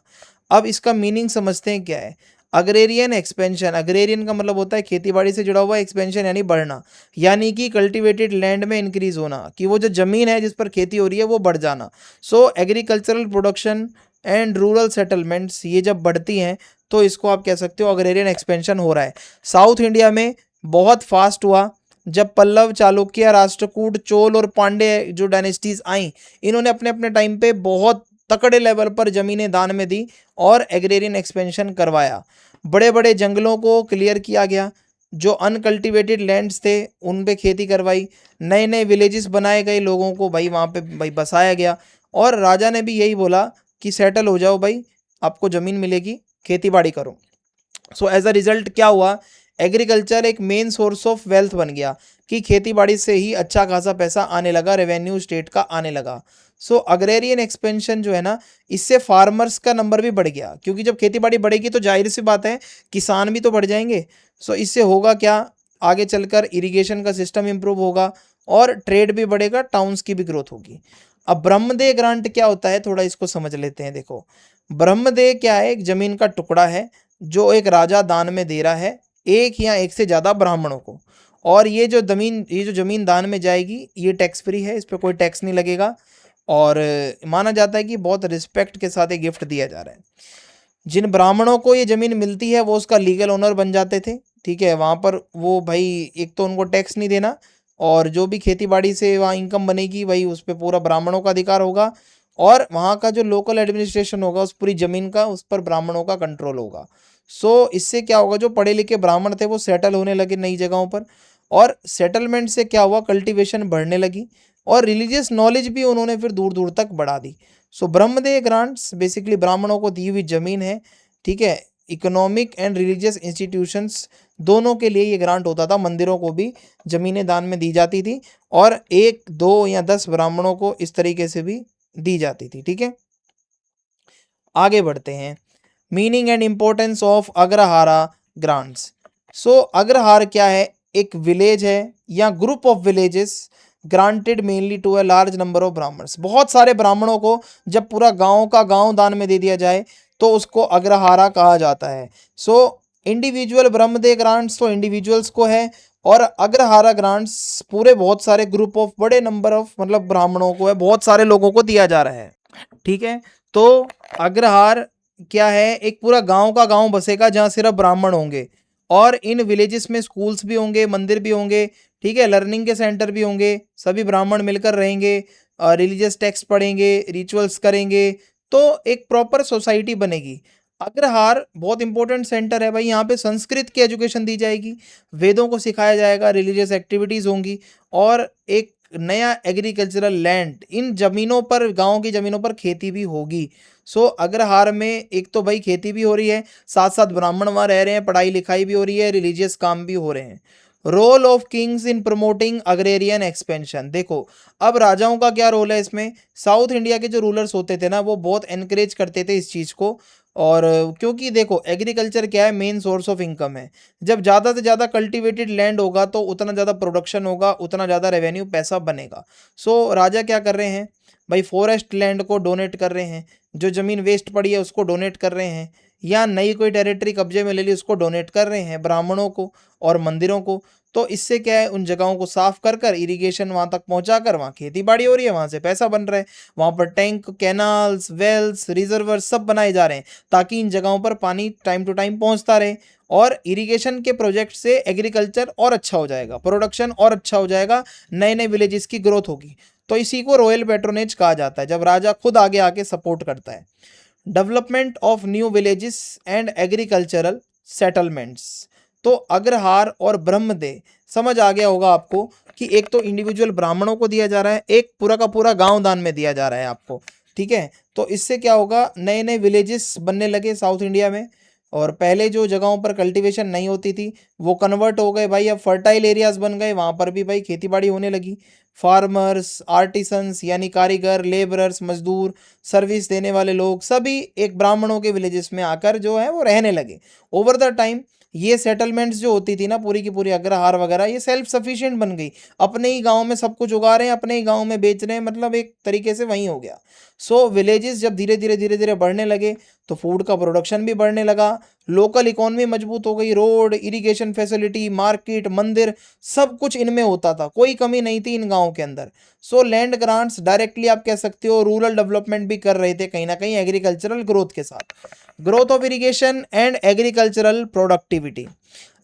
अब इसका मीनिंग समझते हैं क्या है। अग्रेरियन एक्सपेंशन, अग्रेरियन का मतलब होता है खेती बाड़ी से जुड़ा हुआ, एक्सपेंशन यानी बढ़ना, यानी कि कल्टिवेटेड लैंड में इंक्रीज होना, कि वो जो जमीन है जिस पर खेती हो रही है वो बढ़ जाना। So agricultural production and rural settlements ये जब बढ़ती हैं तो इसको आप कह सकते हो अग्रेरियन एक्सपेंशन हो रहा है। साउथ इंडिया में बहुत फास्ट हुआ जब पल्लव, चालुक्य, राष्ट्रकूट, चोल और पांड्य जो डायनेस्टीज आई, इन्होंने अपने अपने टाइम पे बहुत तकड़े लेवल पर जमीनें दान में दी और एग्रेरियन एक्सपेंशन करवाया। बड़े बड़े जंगलों को क्लियर किया गया, जो अनकल्टिवेटेड लैंड्स थे उन पे खेती करवाई, नए नए विलेजेस बनाए गए, लोगों को भाई वहाँ पे भाई बसाया गया। और राजा ने भी यही बोला कि सेटल हो जाओ भाई, आपको ज़मीन मिलेगी, खेती बाड़ी करो। सो एज अ रिजल्ट क्या हुआ, एग्रीकल्चर एक मेन सोर्स ऑफ वेल्थ बन गया, कि खेती बाड़ी से ही अच्छा खासा पैसा आने लगा, रेवेन्यू स्टेट का आने लगा। सो अग्रेरियन एक्सपेंशन जो है ना, इससे फार्मर्स का नंबर भी बढ़ गया, क्योंकि जब खेती बाड़ी बढ़ेगी तो जाहिर सी बात है किसान भी तो बढ़ जाएंगे। सो इससे होगा क्या, आगे चलकर इरिगेशन का सिस्टम इंप्रूव होगा और ट्रेड भी बढ़ेगा, टाउन्स की भी ग्रोथ होगी। अब ब्रह्मदेय ग्रांट क्या होता है, थोड़ा इसको समझ लेते हैं। देखो, ब्रह्मदेय क्या है, एक जमीन का टुकड़ा है जो एक राजा दान में दे रहा है एक या एक से ज़्यादा ब्राह्मणों को। और ये जो जमीन दान में जाएगी ये टैक्स फ्री है, इस पर कोई टैक्स नहीं लगेगा। और माना जाता है कि बहुत रिस्पेक्ट के साथ ये गिफ्ट दिया जा रहा है। जिन ब्राह्मणों को ये ज़मीन मिलती है वो उसका लीगल ओनर बन जाते थे। ठीक है, वहाँ पर वो भाई एक तो उनको टैक्स नहीं देना, और जो भी खेती बाड़ी से वहाँ इनकम बनेगी भाई उस पर पूरा ब्राह्मणों का अधिकार होगा। और वहाँ का जो लोकल एडमिनिस्ट्रेशन होगा उस पूरी ज़मीन का, उस पर ब्राह्मणों का कंट्रोल होगा। सो इससे क्या होगा, जो पढ़े लिखे ब्राह्मण थे वो सेटल होने लगे नई जगहों पर, और सेटलमेंट से क्या हुआ, कल्टीवेशन बढ़ने लगी और रिलीजियस नॉलेज भी उन्होंने फिर दूर दूर तक बढ़ा दी। सो ब्रह्मदेय ग्रांट्स बेसिकली ब्राह्मणों को दी हुई जमीन है। ठीक है, इकोनॉमिक एंड रिलीजियस इंस्टीट्यूशंस दोनों के लिए ये ग्रांट होता था, मंदिरों को भी जमीनें दान में दी जाती थी और 1, 2 या 10 ब्राह्मणों को इस तरीके से भी दी जाती थी। ठीक है, आगे बढ़ते हैं। Meaning and importance of agrahara grants. So agrahara क्या है, एक विलेज है या group of villages granted mainly to a large number of Brahmans. बहुत सारे ब्राह्मणों को जब पूरा गांव का गांव दान में दे दिया जाए तो उसको अग्रहारा कहा जाता है। सो इंडिविजुअल ब्रह्मदेय ग्रांट्स तो इंडिविजुअल्स को है, और अग्रहारा ग्रांट्स पूरे बहुत सारे ग्रुप ऑफ बड़े नंबर ऑफ मतलब ब्राह्मणों को है, बहुत सारे लोगों को दिया जा रहा है। ठीक है, तो अग्रहार क्या है, एक पूरा गांव का गांव बसेगा जहां सिर्फ ब्राह्मण होंगे, और इन विलेजेस में स्कूल्स भी होंगे, मंदिर भी होंगे, ठीक है, लर्निंग के सेंटर भी होंगे, सभी ब्राह्मण मिलकर रहेंगे, रिलीजियस टेक्स्ट पढ़ेंगे, रिचुअल्स करेंगे, तो एक प्रॉपर सोसाइटी बनेगी। अग्रहार बहुत इंपॉर्टेंट सेंटर है भाई, यहाँ पे संस्कृत की एजुकेशन दी जाएगी, वेदों को सिखाया जाएगा, रिलीजियस एक्टिविटीज होंगी, और एक नया एग्रीकल्चरल लैंड, इन जमीनों पर, गांव की जमीनों पर खेती भी होगी। सो अग्रहार में एक तो भाई खेती भी हो रही है, साथ साथ ब्राह्मण वहाँ रह रहे हैं, पढ़ाई लिखाई भी हो रही है, रिलीजियस काम भी हो रहे हैं। Role of kings in promoting agrarian expansion, देखो अब राजाओं का क्या रोल है इसमें। साउथ इंडिया के जो रूलर्स होते थे ना, वो बहुत एनकरेज करते थे इस चीज़ को, और क्योंकि देखो एग्रीकल्चर क्या है, मेन सोर्स ऑफ इनकम है। जब ज़्यादा से ज़्यादा कल्टीवेटेड लैंड होगा तो उतना ज़्यादा प्रोडक्शन होगा, उतना ज़्यादा रेवेन्यू पैसा बनेगा। सो राजा क्या कर रहे हैं भाई, फॉरेस्ट लैंड को डोनेट कर रहे हैं, जो ज़मीन वेस्ट पड़ी है उसको डोनेट कर रहे हैं, या नई कोई टेरिटरी कब्जे में ले ली उसको डोनेट कर रहे हैं ब्राह्मणों को और मंदिरों को। तो इससे क्या है, उन जगहों को साफ कर कर इरीगेशन वहाँ तक पहुँचा कर वहाँ खेती बाड़ी हो रही है, वहाँ से पैसा बन रहा है, वहाँ पर टैंक, कैनाल्स, वेल्स, रिजर्वर सब बनाए जा रहे हैं, ताकि इन जगहों पर पानी टाइम टू टाइम पहुँचता रहे, और इरिगेशन के प्रोजेक्ट से एग्रीकल्चर और अच्छा हो जाएगा, प्रोडक्शन और अच्छा हो जाएगा, नए नए विलेजेस की ग्रोथ होगी। तो इसी को रॉयल पैट्रोनेज कहा जाता है, जब राजा खुद आगे आके सपोर्ट करता है। Development of new villages and agricultural settlements, तो अग्रहार और ब्रह्मदेव समझ आ गया होगा आपको कि एक तो इंडिविजुअल ब्राह्मणों को दिया जा रहा है, एक पूरा का पूरा गांव दान में दिया जा रहा है आपको। ठीक है, तो इससे क्या होगा, नए नए विलेजेस बनने लगे साउथ इंडिया में, और पहले जो जगहों पर कल्टीवेशन नहीं होती थी वो कन्वर्ट हो गए भाई, अब फर्टाइल एरियाज बन गए, वहाँ पर भी भाई खेती बाड़ी होने लगी। फार्मर्स, आर्टिसंस यानी कारीगर, लेबरर्स, मजदूर, सर्विस देने वाले लोग, सभी एक ब्राह्मणों के विलेजेस में आकर जो है वो रहने लगे। ओवर द टाइम ये सेटलमेंट्स जो होती थी ना पूरी की पूरी, अग्रहार वगैरह, ये सेल्फ सफिशिएंट बन गई, अपने ही गांव में सब कुछ उगा रहे हैं, अपने ही गांव में बेच रहे हैं, मतलब एक तरीके से वही हो गया। सो विलेजेस जब धीरे धीरे बढ़ने लगे तो फूड का प्रोडक्शन भी बढ़ने लगा, लोकल इकोनॉमी मजबूत हो गई, रोड, इरिगेशन फैसिलिटी, मार्केट, मंदिर, सब कुछ इनमें होता था, कोई कमी नहीं थी इन गाँव के अंदर। सो लैंड ग्रांट्स डायरेक्टली आप कह सकते हो रूरल डेवलपमेंट भी कर रहे थे कहीं ना कहीं एग्रीकल्चरल ग्रोथ के साथ। Growth of irrigation and agricultural productivity,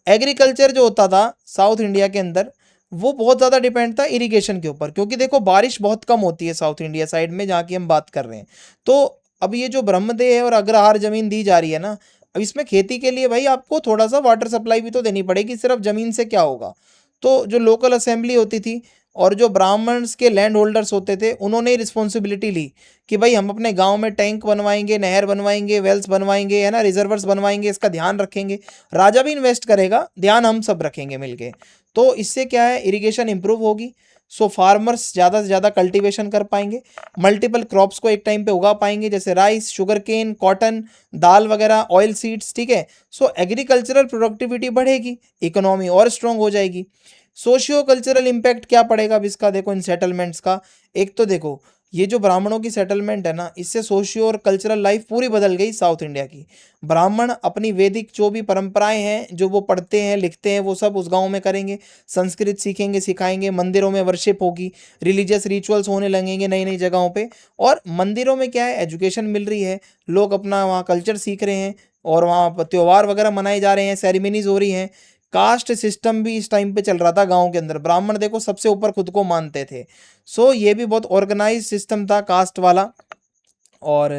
agriculture जो होता था साउथ इंडिया के अंदर वो बहुत ज़्यादा डिपेंड था इरिगेशन के ऊपर, क्योंकि देखो बारिश बहुत कम होती है साउथ इंडिया साइड में जहाँ की हम बात कर रहे हैं। तो अब ये जो ब्रह्मदेव है और अग्रहार जमीन दी जा रही है ना, अब इसमें खेती के लिए भाई आपको थोड़ा सा वाटर सप्लाई भी तो देनी पड़ेगी, सिर्फ जमीन से क्या होगा। तो जो लोकल असेंबली होती थी और जो ब्राह्मण्स के लैंड होल्डर्स होते थे, उन्होंने रिस्पॉन्सिबिलिटी ली कि भाई हम अपने गांव में टैंक बनवाएंगे, नहर बनवाएंगे, वेल्स बनवाएंगे, है ना, रिजर्वर्स बनवाएंगे, इसका ध्यान रखेंगे। राजा भी इन्वेस्ट करेगा, ध्यान हम सब रखेंगे मिलके। तो इससे क्या है, इरिगेशन इंप्रूव होगी, सो फार्मर्स ज़्यादा से ज़्यादा कल्टीवेशन कर पाएंगे, मल्टीपल क्रॉप्स को एक टाइम पे उगा पाएंगे, जैसे राइस, शुगर केन, कॉटन, दाल वगैरह, ऑयल सीड्स। ठीक है, सो एग्रीकल्चरल प्रोडक्टिविटी बढ़ेगी, इकोनॉमी और स्ट्रांग हो जाएगी। सोशियो कल्चरल इम्पैक्ट क्या पड़ेगा अब इसका, देखो इन सेटलमेंट्स का, एक तो देखो ये जो ब्राह्मणों की सेटलमेंट है ना, इससे सोशियो और कल्चरल लाइफ पूरी बदल गई साउथ इंडिया की। ब्राह्मण अपनी वैदिक जो भी परंपराएं हैं जो वो पढ़ते हैं लिखते हैं वो सब उस गांव में करेंगे, संस्कृत सीखेंगे सिखाएंगे, मंदिरों में वर्शिप होगी, रिलीजियस रिचुअल्स होने लगेंगे नई नई जगहों पे, और मंदिरों में क्या है, एजुकेशन मिल रही है, लोग अपना वहाँ कल्चर सीख रहे हैं, और वहाँ त्यौहार वगैरह मनाए जा रहे हैं, सेरेमनीज हो रही हैं। कास्ट सिस्टम भी इस टाइम पे चल रहा था गांव के अंदर, ब्राह्मण देखो सबसे ऊपर खुद को मानते थे। सो ये भी बहुत ऑर्गेनाइज सिस्टम था कास्ट वाला। और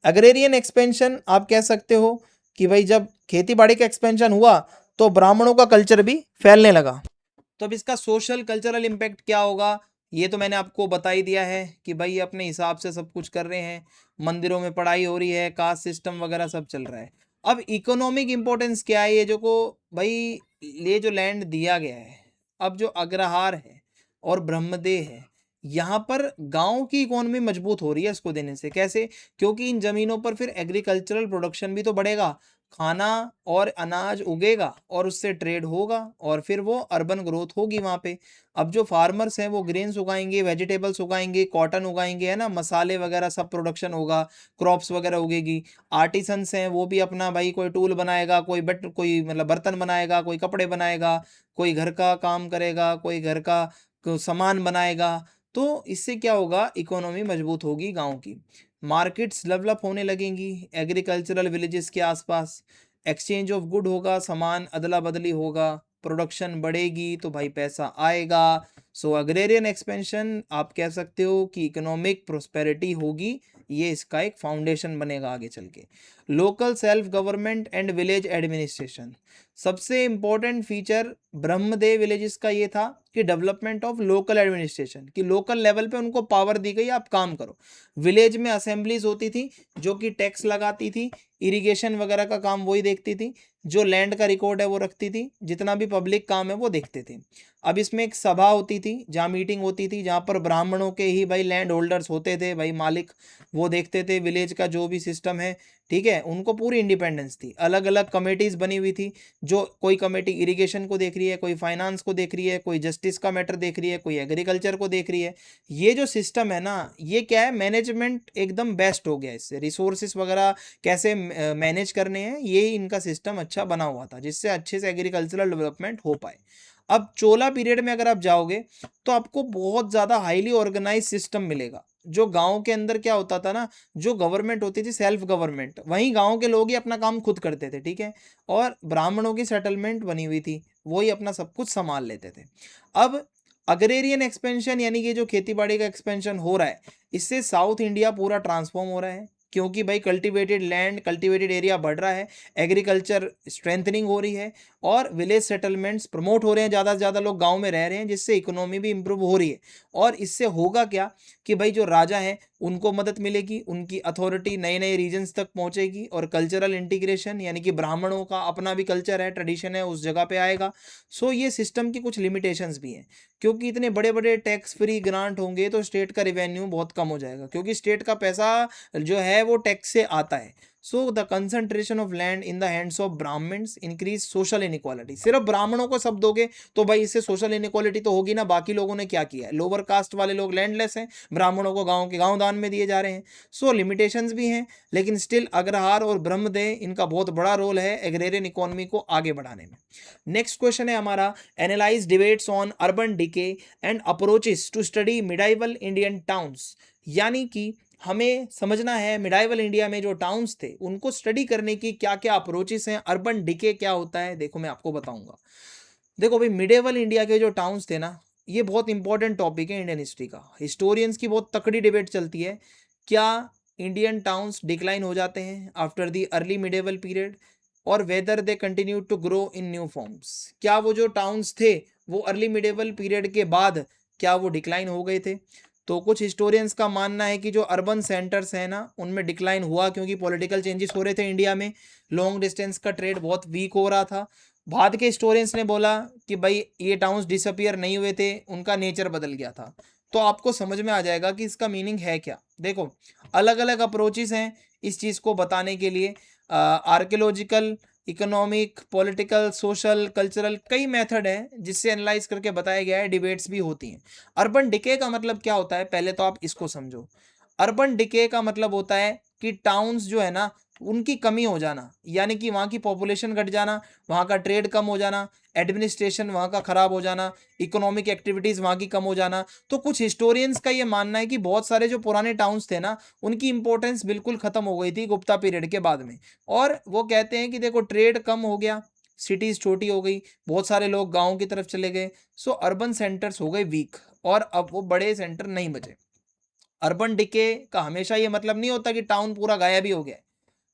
अग्रेरियन एक्सपेंशन आप कह सकते हो कि भाई जब खेती बाड़ी का एक्सपेंशन हुआ तो ब्राह्मणों का कल्चर भी फैलने लगा। तो अब इसका सोशल कल्चरल इम्पैक्ट क्या होगा, ये तो मैंने आपको बता ही दिया है कि भाई अपने हिसाब से सब कुछ कर रहे हैं, मंदिरों में पढ़ाई हो रही है, कास्ट सिस्टम वगैरह सब चल रहा है। अब इकोनॉमिक इम्पोर्टेंस क्या है, ये जो को भाई ये जो लैंड दिया गया है, अब जो अग्रहार है और ब्रह्मदेव है, यहाँ पर गांव की इकोनॉमी मजबूत हो रही है इसको देने से। कैसे, क्योंकि इन जमीनों पर फिर एग्रीकल्चरल प्रोडक्शन भी तो बढ़ेगा, खाना और अनाज उगेगा और उससे ट्रेड होगा और फिर वो अर्बन ग्रोथ होगी वहाँ पे। अब जो फार्मर्स हैं वो ग्रेन्स उगाएंगे, वेजिटेबल्स उगाएंगे, कॉटन उगाएंगे, है ना, मसाले वगैरह सब प्रोडक्शन होगा, क्रॉप्स वगैरह उगेगी। आर्टिसंस हैं वो भी अपना भाई कोई टूल बनाएगा, कोई मतलब बर्तन बनाएगा, कोई कपड़े बनाएगा, कोई घर का काम करेगा, कोई घर का सामान बनाएगा। तो इससे क्या होगा, इकोनॉमी मजबूत होगी गाँव की। मार्केट्स डेवलप होने लगेंगी एग्रीकल्चरल विलेजेस के आसपास, एक्सचेंज ऑफ गुड होगा, सामान अदला बदली होगा, प्रोडक्शन बढ़ेगी तो भाई पैसा आएगा। सो अग्रेरियन एक्सपेंशन आप कह सकते हो कि इकोनॉमिक प्रोस्पेरिटी होगी, ये इसका एक फाउंडेशन बनेगा आगे चल के। Local self government and village administration, सबसे इंपॉर्टेंट फीचर ब्रह्मदेव विलेजेस का ये था कि डेवलपमेंट ऑफ लोकल एडमिनिस्ट्रेशन, कि लोकल लेवल पे उनको पावर दी गई, आप काम करो। विलेज में असेंबलीज होती थी जो कि टैक्स लगाती थी, इरिगेशन वगैरह का काम वही देखती थी, जो लैंड का रिकॉर्ड है वो रखती थी, जितना भी पब्लिक काम है वो देखते थे। अब इसमें एक सभा होती थी जहाँ मीटिंग होती थी, जहाँ पर ब्राह्मणों के ही भाई लैंड होल्डर्स होते थे, भाई मालिक, वो देखते थे विलेज का जो भी सिस्टम है। ठीक है, उनको पूरी इंडिपेंडेंस थी। अलग अलग कमेटीज बनी हुई थी, जो कोई कमेटी इरिगेशन को देख रही है, कोई फाइनेंस को देख रही है, कोई जस्टिस का मैटर देख रही है, कोई एग्रीकल्चर को देख रही है। ये जो सिस्टम है ना, ये क्या है, मैनेजमेंट एकदम बेस्ट हो गया इससे, रिसोर्सेस वगैरह कैसे मैनेज करने हैं, ये इनका सिस्टम अच्छा बना हुआ था, जिससे अच्छे से एग्रीकल्चरल डेवलपमेंट हो पाए। अब चोला पीरियड में अगर आप जाओगे तो आपको बहुत ज़्यादा हाईली ऑर्गेनाइज सिस्टम मिलेगा। जो गांव के अंदर क्या होता था ना, जो गवर्नमेंट होती थी सेल्फ गवर्नमेंट, वहीं गांव के लोग ही अपना काम खुद करते थे। ठीक है, और ब्राह्मणों की सेटलमेंट बनी हुई थी, वही अपना सब कुछ संभाल लेते थे। अब अग्रेरियन एक्सपेंशन यानी कि जो खेती बाड़ी का एक्सपेंशन हो रहा है, इससे साउथ इंडिया पूरा ट्रांसफॉर्म हो रहा है, क्योंकि भाई कल्टीवेटेड लैंड, कल्टीवेटेड एरिया बढ़ रहा है, एग्रीकल्चर स्ट्रेंथनिंग हो रही है और विलेज सेटलमेंट्स प्रमोट हो रहे हैं, ज़्यादा से ज़्यादा लोग गांव में रह रहे हैं, जिससे इकोनॉमी भी इंप्रूव हो रही है। और इससे होगा क्या कि भाई जो राजा हैं उनको मदद मिलेगी, उनकी अथॉरिटी नए नए रीजन्स तक पहुंचेगी और कल्चरल इंटीग्रेशन यानी कि ब्राह्मणों का अपना भी कल्चर है, ट्रेडिशन है, उस जगह पे आएगा। सो ये सिस्टम की कुछ लिमिटेशंस भी हैं, क्योंकि इतने बड़े बड़े टैक्स फ्री ग्रांट होंगे तो स्टेट का रेवेन्यू बहुत कम हो जाएगा, क्योंकि स्टेट का पैसा जो है वो टैक्स से आता है। So the concentration of land in the hands of Brahmins increase social inequality. सिर्फ ब्राह्मणों को सब दोगे तो भाई इससे सोशल इनइक्वालिटी तो होगी ना, बाकी लोगों ने क्या किया है, लोअर कास्ट वाले लोग लैंडलेस हैं, ब्राह्मणों को गांव के गांव दान में दिए जा रहे हैं। सो लिमिटेशंस भी हैं, लेकिन स्टिल अग्रहार और ब्रह्मदेव इनका बहुत बड़ा रोल है एग्रेरियन इकोनॉमी को आगे बढ़ाने में। नेक्स्ट क्वेश्चन है हमारा, analyse debates on urban decay and approaches to study medieval Indian towns, यानी कि हमें समझना है मिडाइवल इंडिया में जो टाउन्स थे उनको स्टडी करने की क्या क्या अप्रोचेस हैं, अर्बन डिके क्या होता है, देखो मैं आपको बताऊंगा। देखो भाई, मिडेवल इंडिया के जो टाउन्स थे ना, ये बहुत इंपॉर्टेंट टॉपिक है इंडियन हिस्ट्री का। हिस्टोरियंस की बहुत तकड़ी डिबेट चलती है, क्या इंडियन टाउन्स डिक्लाइन हो जाते हैं after the early medieval period, और whether they continue to grow in new forms. क्या वो जो टाउन्स थे वो अर्ली मिडेवल पीरियड के बाद क्या वो डिक्लाइन हो गए थे? तो कुछ हिस्टोरियंस का मानना है कि जो अर्बन सेंटर्स हैं ना, उनमें डिक्लाइन हुआ, क्योंकि पॉलिटिकल चेंजेस हो रहे थे इंडिया में, लॉन्ग डिस्टेंस का ट्रेड बहुत वीक हो रहा था। बाद के हिस्टोरियंस ने बोला कि भाई ये टाउन्स डिसअपियर नहीं हुए थे, उनका नेचर बदल गया था। तो आपको समझ में आ जाएगा कि इसका मीनिंग है क्या। देखो, अलग अलग अप्रोचेस हैं इस चीज़ को बताने के लिए, archaeological, economic, political, social, cultural, कई मेथड है जिससे एनालाइज करके बताया गया है, डिबेट्स भी होती हैं। अर्बन डिके का मतलब क्या होता है, पहले तो आप इसको समझो। अर्बन डिके का मतलब होता है कि टाउन्स जो है ना, उनकी कमी हो जाना, यानी कि वहाँ की पॉपुलेशन घट जाना, वहाँ का ट्रेड कम हो जाना, एडमिनिस्ट्रेशन वहाँ का खराब हो जाना, इकोनॉमिक एक्टिविटीज़ वहाँ की कम हो जाना। तो कुछ हिस्टोरियंस का ये मानना है कि बहुत सारे जो पुराने टाउन्स थे ना, उनकी इंपॉर्टेंस बिल्कुल ख़त्म हो गई थी गुप्ता पीरियड के बाद में। और वो कहते हैं कि देखो, ट्रेड कम हो गया, सिटीज़ छोटी हो गई, बहुत सारे लोग गाँव की तरफ चले गए, सो अर्बन सेंटर्स हो गए वीक, और अब वो बड़े सेंटर नहीं बचे। अर्बन डिके का हमेशा ये मतलब नहीं होता कि टाउन पूरा गायब ही हो गया,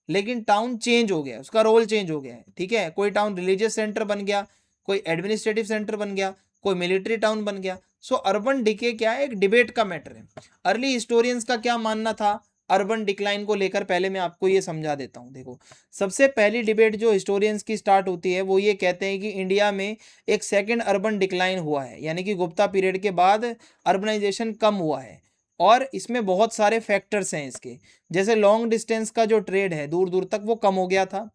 लेकिन टाउन चेंज हो गया, उसका रोल चेंज हो गया है। ठीक है, कोई टाउन रिलीजियस सेंटर बन गया, कोई एडमिनिस्ट्रेटिव सेंटर बन गया, कोई मिलिट्री टाउन बन गया। सो अर्बन डिके क्या है, एक डिबेट का मैटर है। अर्ली हिस्टोरियंस का क्या मानना था अर्बन डिक्लाइन को लेकर, पहले मैं आपको ये समझा देता हूँ। देखो, सबसे पहली डिबेट जो हिस्टोरियंस की स्टार्ट होती है, वो ये कहते हैं कि इंडिया में एक सेकेंड अर्बन डिक्लाइन हुआ है, यानी कि गुप्ता पीरियड के बाद अर्बनाइजेशन कम हुआ है। और इसमें बहुत सारे फैक्टर्स हैं इसके, जैसे लॉन्ग डिस्टेंस का जो ट्रेड है दूर दूर तक, वो कम हो गया था।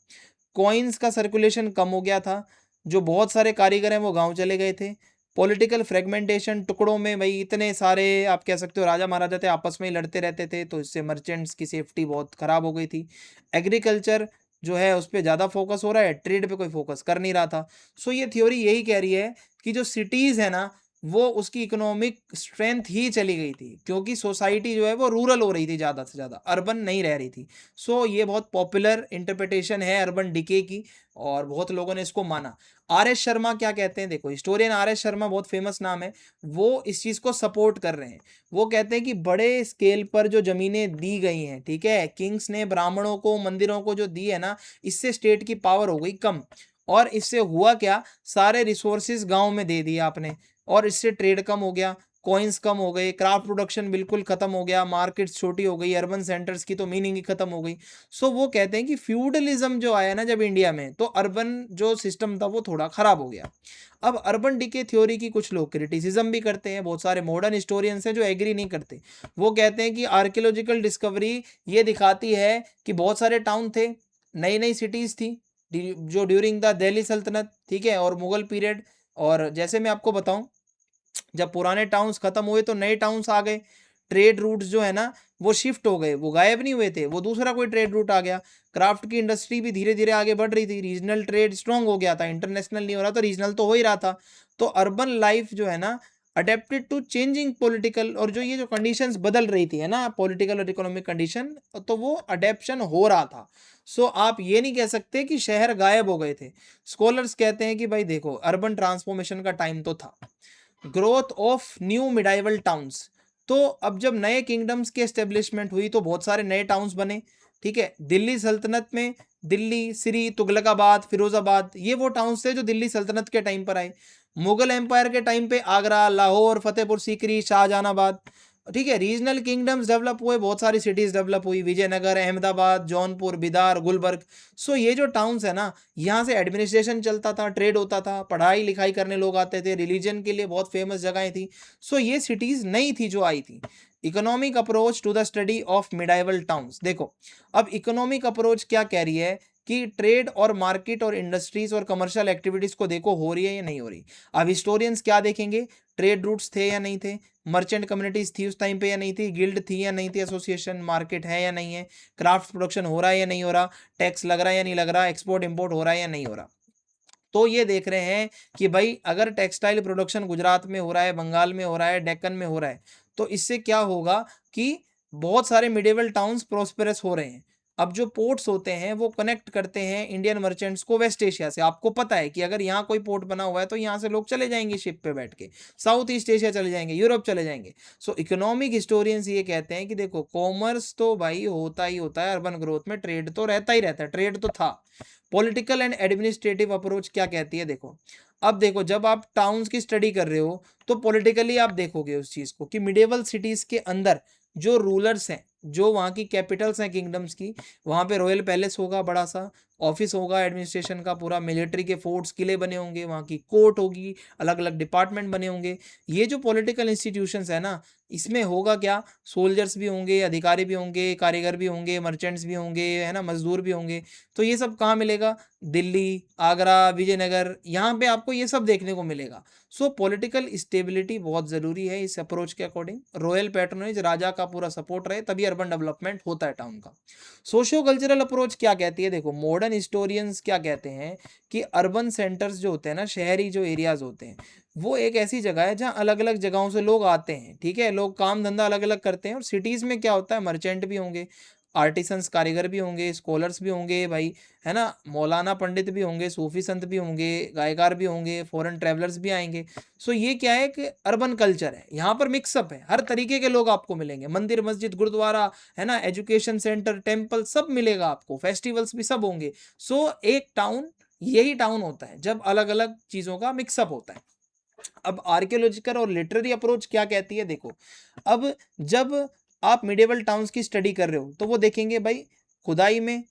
कॉइन्स का सर्कुलेशन कम हो गया था, जो बहुत सारे कारीगर हैं वो गाँव चले गए थे। पॉलिटिकल फ्रेगमेंटेशन, टुकड़ों में भाई इतने सारे आप कह सकते हो राजा महाराजा थे, आपस में ही लड़ते रहते थे, तो इससे मर्चेंट्स की सेफ्टी बहुत खराब हो गई थी। एग्रीकल्चर जो है उस पे ज़्यादा फोकस हो रहा है, ट्रेड पे कोई फोकस कर नहीं रहा था। सो ये थ्योरी यही कह रही है कि जो सिटीज़ है ना, वो उसकी इकोनॉमिक स्ट्रेंथ ही चली गई थी, क्योंकि सोसाइटी जो है वो रूरल हो रही थी ज़्यादा से ज़्यादा, अर्बन नहीं रह रही थी। सो ये बहुत पॉपुलर इंटरप्रिटेशन है अर्बन डिके की, और बहुत लोगों ने इसको माना। आर एस शर्मा क्या कहते हैं, देखो हिस्टोरियन आर एस शर्मा बहुत फेमस नाम है, वो इस चीज़ को सपोर्ट कर रहे हैं। वो कहते हैं कि बड़े स्केल पर जो ज़मीनें दी गई हैं, ठीक है, किंग्स ने ब्राह्मणों को, मंदिरों को जो दी है ना, इससे स्टेट की पावर हो गई कम, और इससे हुआ क्या, सारे रिसोर्सेज गांव में दे दिए आपने, और इससे ट्रेड कम हो गया, कॉइन्स कम हो गए, क्राफ्ट प्रोडक्शन बिल्कुल खत्म हो गया, मार्केट्स छोटी हो गई, अर्बन सेंटर्स की तो मीनिंग ही खत्म हो गई। सो वो कहते हैं कि फ्यूडलिज्म जो आया ना जब इंडिया में, तो अर्बन जो सिस्टम था वो थोड़ा खराब हो गया। अब अर्बन डिके थ्योरी की कुछ लोग क्रिटिसिज्म भी करते हैं, बहुत सारे मॉडर्न हिस्टोरियंस हैं जो एग्री नहीं करते। वो कहते हैं कि आर्कियोलॉजिकल डिस्कवरी ये दिखाती है कि बहुत सारे टाउन थे, नई नई सिटीज़ थी, जो ड्यूरिंग द दिल्ली सल्तनत, ठीक है, और मुगल पीरियड। और जैसे मैं आपको बताऊं, जब पुराने टाउन्स खत्म हुए तो नए टाउन्स आ गए, ट्रेड रूट्स जो है ना वो शिफ्ट हो गए, वो गायब नहीं हुए थे, वो दूसरा कोई ट्रेड रूट आ गया। क्राफ्ट की इंडस्ट्री भी धीरे धीरे आगे बढ़ रही थी, रीजनल ट्रेड स्ट्रांग हो गया था, इंटरनेशनल नहीं हो रहा तो रीजनल तो हो ही रहा था। तो अर्बन लाइफ जो है ना अडेप्टेड टू चेंजिंग पॉलिटिकल, और जो ये जो कंडीशंस बदल रही थी है ना, पॉलिटिकल और इकोनॉमिक कंडीशन, तो वो अडेप्शन हो रहा था। सो आप ये नहीं कह सकते कि शहर गायब हो गए थे। स्कॉलर्स कहते हैं कि भाई देखो, अर्बन ट्रांसफॉर्मेशन का टाइम तो था, growth of new medieval towns, तो अब जब नए किंगडम्स की एस्टेब्लिशमेंट हुई तो बहुत सारे नए टाउन्स बने, ठीक है। दिल्ली सल्तनत में दिल्ली, सिरी, तुगलकाबाद, फिरोजाबाद, ये वो टाउन्स थे जो दिल्ली सल्तनत के टाइम पर आए। मुगल एम्पायर के टाइम पे आगरा, लाहौर, फतेहपुर सीकरी, शाहजहानाबाद, ठीक है। रीजनल किंगडम्स डेवलप हुए, बहुत सारी सिटीज डेवलप हुई, विजयनगर, अहमदाबाद, जौनपुर, बिदार, गुलबर्ग। सो ये जो टाउन्स है ना, यहाँ से एडमिनिस्ट्रेशन चलता था, ट्रेड होता था, पढ़ाई लिखाई करने लोग आते थे, रिलीजन के लिए बहुत फेमस जगहें थी। सो ये सिटीज नई थी जो आई थी। Economic approach to the study of medieval towns, देखो अब इकोनॉमिक अप्रोच क्या कह रही है कि ट्रेड और मार्केट और इंडस्ट्रीज और कमर्शियल एक्टिविटीज को देखो हो रही है या नहीं हो रही। अब हिस्टोरियंस क्या देखेंगे, ट्रेड रूट्स थे या नहीं थे, मर्चेंट कम्युनिटीज थी उस टाइम पे या नहीं थी, गिल्ड थी या नहीं थी, एसोसिएशन, मार्केट है या नहीं है, क्राफ्ट प्रोडक्शन हो रहा है या नहीं हो रहा, टैक्स लग रहा है या नहीं लग रहा, एक्सपोर्ट इंपोर्ट हो रहा है या नहीं हो रहा। तो ये देख रहे हैं कि भाई अगर टेक्सटाइल प्रोडक्शन गुजरात में हो रहा है, बंगाल में हो रहा है, डेक्कन में हो रहा है, तो इससे क्या होगा कि बहुत सारे मिडिवल टाउन्स प्रोस्पेरस हो रहे हैं। अब जो पोर्ट्स होते हैं वो कनेक्ट करते हैं इंडियन मर्चेंट्स को वेस्ट एशिया से। आपको पता है कि अगर यहाँ कोई पोर्ट बना हुआ है तो यहाँ से लोग चले जाएंगे शिप पे बैठ के, साउथ ईस्ट एशिया चले जाएंगे, यूरोप चले जाएंगे। सो इकोनॉमिक हिस्टोरियंस ये कहते हैं कि देखो कॉमर्स तो भाई होता ही होता है अर्बन ग्रोथ में, ट्रेड तो रहता ही रहता है, ट्रेड तो था। पॉलिटिकल एंड एडमिनिस्ट्रेटिव अप्रोच क्या कहती है, देखो अब देखो जब आप टाउन्स की स्टडी कर रहे हो तो पॉलिटिकली आप देखोगे उस चीज को कि मिडिवल सिटीज के अंदर जो रूलर्स हैं, जो वहाँ की कैपिटल्स हैं किंगडम्स की, वहाँ पे रॉयल पैलेस होगा, बड़ा सा ऑफिस होगा एडमिनिस्ट्रेशन का, पूरा मिलिट्री के फोर्ट्स, किले बने होंगे, वहाँ की कोर्ट होगी, अलग अलग डिपार्टमेंट बने होंगे। ये जो पॉलिटिकल इंस्टीट्यूशंस है ना, इसमें होगा क्या, सोल्जर्स भी होंगे, अधिकारी भी होंगे, कारीगर भी होंगे, मर्चेंट्स भी होंगे, है ना, मजदूर भी होंगे। तो ये सब कहाँ मिलेगा, दिल्ली, आगरा, विजयनगर, यहाँ पे आपको ये सब देखने को मिलेगा। सो पॉलिटिकल स्टेबिलिटी बहुत ज़रूरी है इस अप्रोच के अकॉर्डिंग, रॉयल पैट्रोनेज, राजा का पूरा सपोर्ट रहे, तभी अर्बन डेवलपमेंट होता है टाउन का। सोशियो कल्चरल अप्रोच क्या कहती है, देखो मॉडर्न हिस्टोरियंस क्या कहते हैं कि अर्बन सेंटर्स जो होते हैं ना, शहरी जो एरियाज होते हैं, वो एक ऐसी जगह है जहाँ अलग अलग जगहों से लोग आते हैं, ठीक है, लोग काम धंधा अलग अलग करते हैं। और सिटीज़ में क्या होता है, मर्चेंट भी होंगे, आर्टिसंस कारीगर भी होंगे, स्कॉलर्स भी होंगे भाई, है ना, मौलाना पंडित भी होंगे, सूफी संत भी होंगे, गायकार भी होंगे, फॉरेन ट्रैवलर्स भी आएंगे। सो ये क्या है कि अर्बन कल्चर है, यहाँ पर मिक्सअप है, हर तरीके के लोग आपको मिलेंगे, मंदिर, मस्जिद, गुरुद्वारा, है ना, एजुकेशन सेंटर, टेम्पल, सब मिलेगा आपको, फेस्टिवल्स भी सब होंगे। सो एक टाउन यही टाउन होता है जब अलग अलग चीज़ों का मिक्सअप होता है। अब आर्कियोलॉजिकल और लिटरेरी अप्रोच क्या कहती है, देखो अब जब आप मिडिवल टाउन्स की स्टडी कर रहे हो तो वो देखेंगे भाई खुदाई में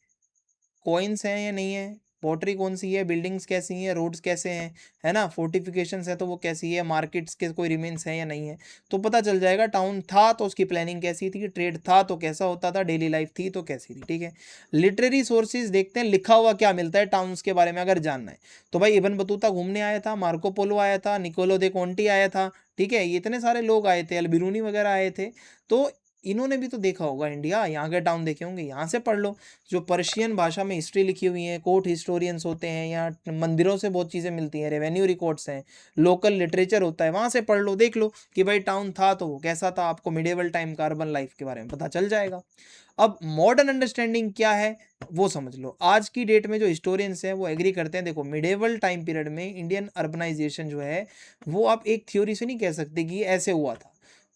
कॉइन्स हैं या नहीं है, पोर्ट्री कौन सी है, बिल्डिंग्स कैसी हैं, रोड्स कैसे हैं, है ना, फोर्टिफिकेशंस है तो वो कैसी है, मार्केट्स के कोई रिमेन्स हैं या नहीं है, तो पता चल जाएगा। टाउन था तो उसकी प्लानिंग कैसी थी, ट्रेड था तो कैसा होता था, डेली लाइफ थी तो कैसी थी, ठीक है। लिटरेरी सोर्सेज देखते हैं, लिखा हुआ क्या मिलता है टाउन्स के बारे में अगर जानना है तो भाई इब्न बतूता घूमने आया था, मार्को पोलो आया था, निकोलो दे कोंटी आया था, ठीक है, ये इतने सारे लोग आए थे, अल्बिरूनी वगैरह आए थे, तो इन्होंने भी तो देखा होगा इंडिया, यहाँ के टाउन देखे होंगे, यहाँ से पढ़ लो। जो पर्शियन भाषा में हिस्ट्री लिखी हुई है, कोर्ट हिस्टोरियंस होते हैं, यहाँ मंदिरों से बहुत चीज़ें मिलती हैं, रेवेन्यू रिकॉर्ड्स हैं, लोकल लिटरेचर होता है, वहाँ से पढ़ लो, देख लो कि भाई टाउन था तो वो कैसा था, आपको मिडिवल टाइम का अर्बन लाइफ के बारे में पता चल जाएगा। अब मॉडर्न अंडरस्टैंडिंग क्या है वो समझ लो। आज की डेट में जो हिस्टोरियंस हैं वो एग्री करते हैं, देखो मिडिवल टाइम पीरियड में इंडियन अर्बनाइजेशन जो है वो आप एक थ्योरी से नहीं कह सकते कि ऐसे हुआ था।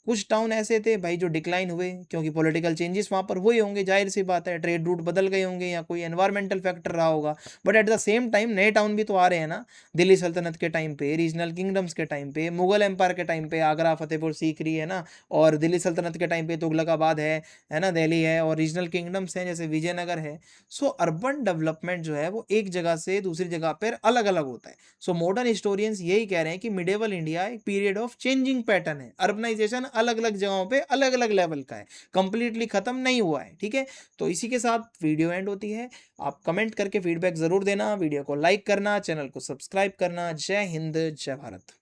कुछ टाउन ऐसे थे भाई जो डिक्लाइन हुए क्योंकि पॉलिटिकल चेंजेस वहाँ पर हुए होंगे, जाहिर सी बात है, ट्रेड रूट बदल गए होंगे या कोई एनवायरमेंटल फैक्टर रहा होगा। But at the same time नए टाउन भी तो आ रहे हैं ना, दिल्ली सल्तनत के टाइम पे, रीजनल किंगडम्स के टाइम पे, मुगल एम्पायर के टाइम पे आगरा फतेहपुर सीकरी है ना, और दिल्ली सल्तनत के टाइम पे तुगलकाबाद है ना, दिल्ली है, और रीजनल किंगडम्स हैं जैसे विजयनगर है। सो अर्बन डेवलपमेंट जो है वो एक जगह से दूसरी जगह पर अलग अलग होता है। सो मॉडर्न हिस्टोरियंस यही कह रहे हैं कि मिडिवल इंडिया एक पीरियड ऑफ चेंजिंग पैटर्न है, अर्बनाइजेशन अलग अलग जगहों पे अलग अलग लेवल का है, कंप्लीटली खत्म नहीं हुआ है, ठीक है। तो इसी के साथ वीडियो एंड होती है। आप कमेंट करके फीडबैक जरूर देना, वीडियो को लाइक करना, चैनल को सब्सक्राइब करना। जय हिंद, जय भारत।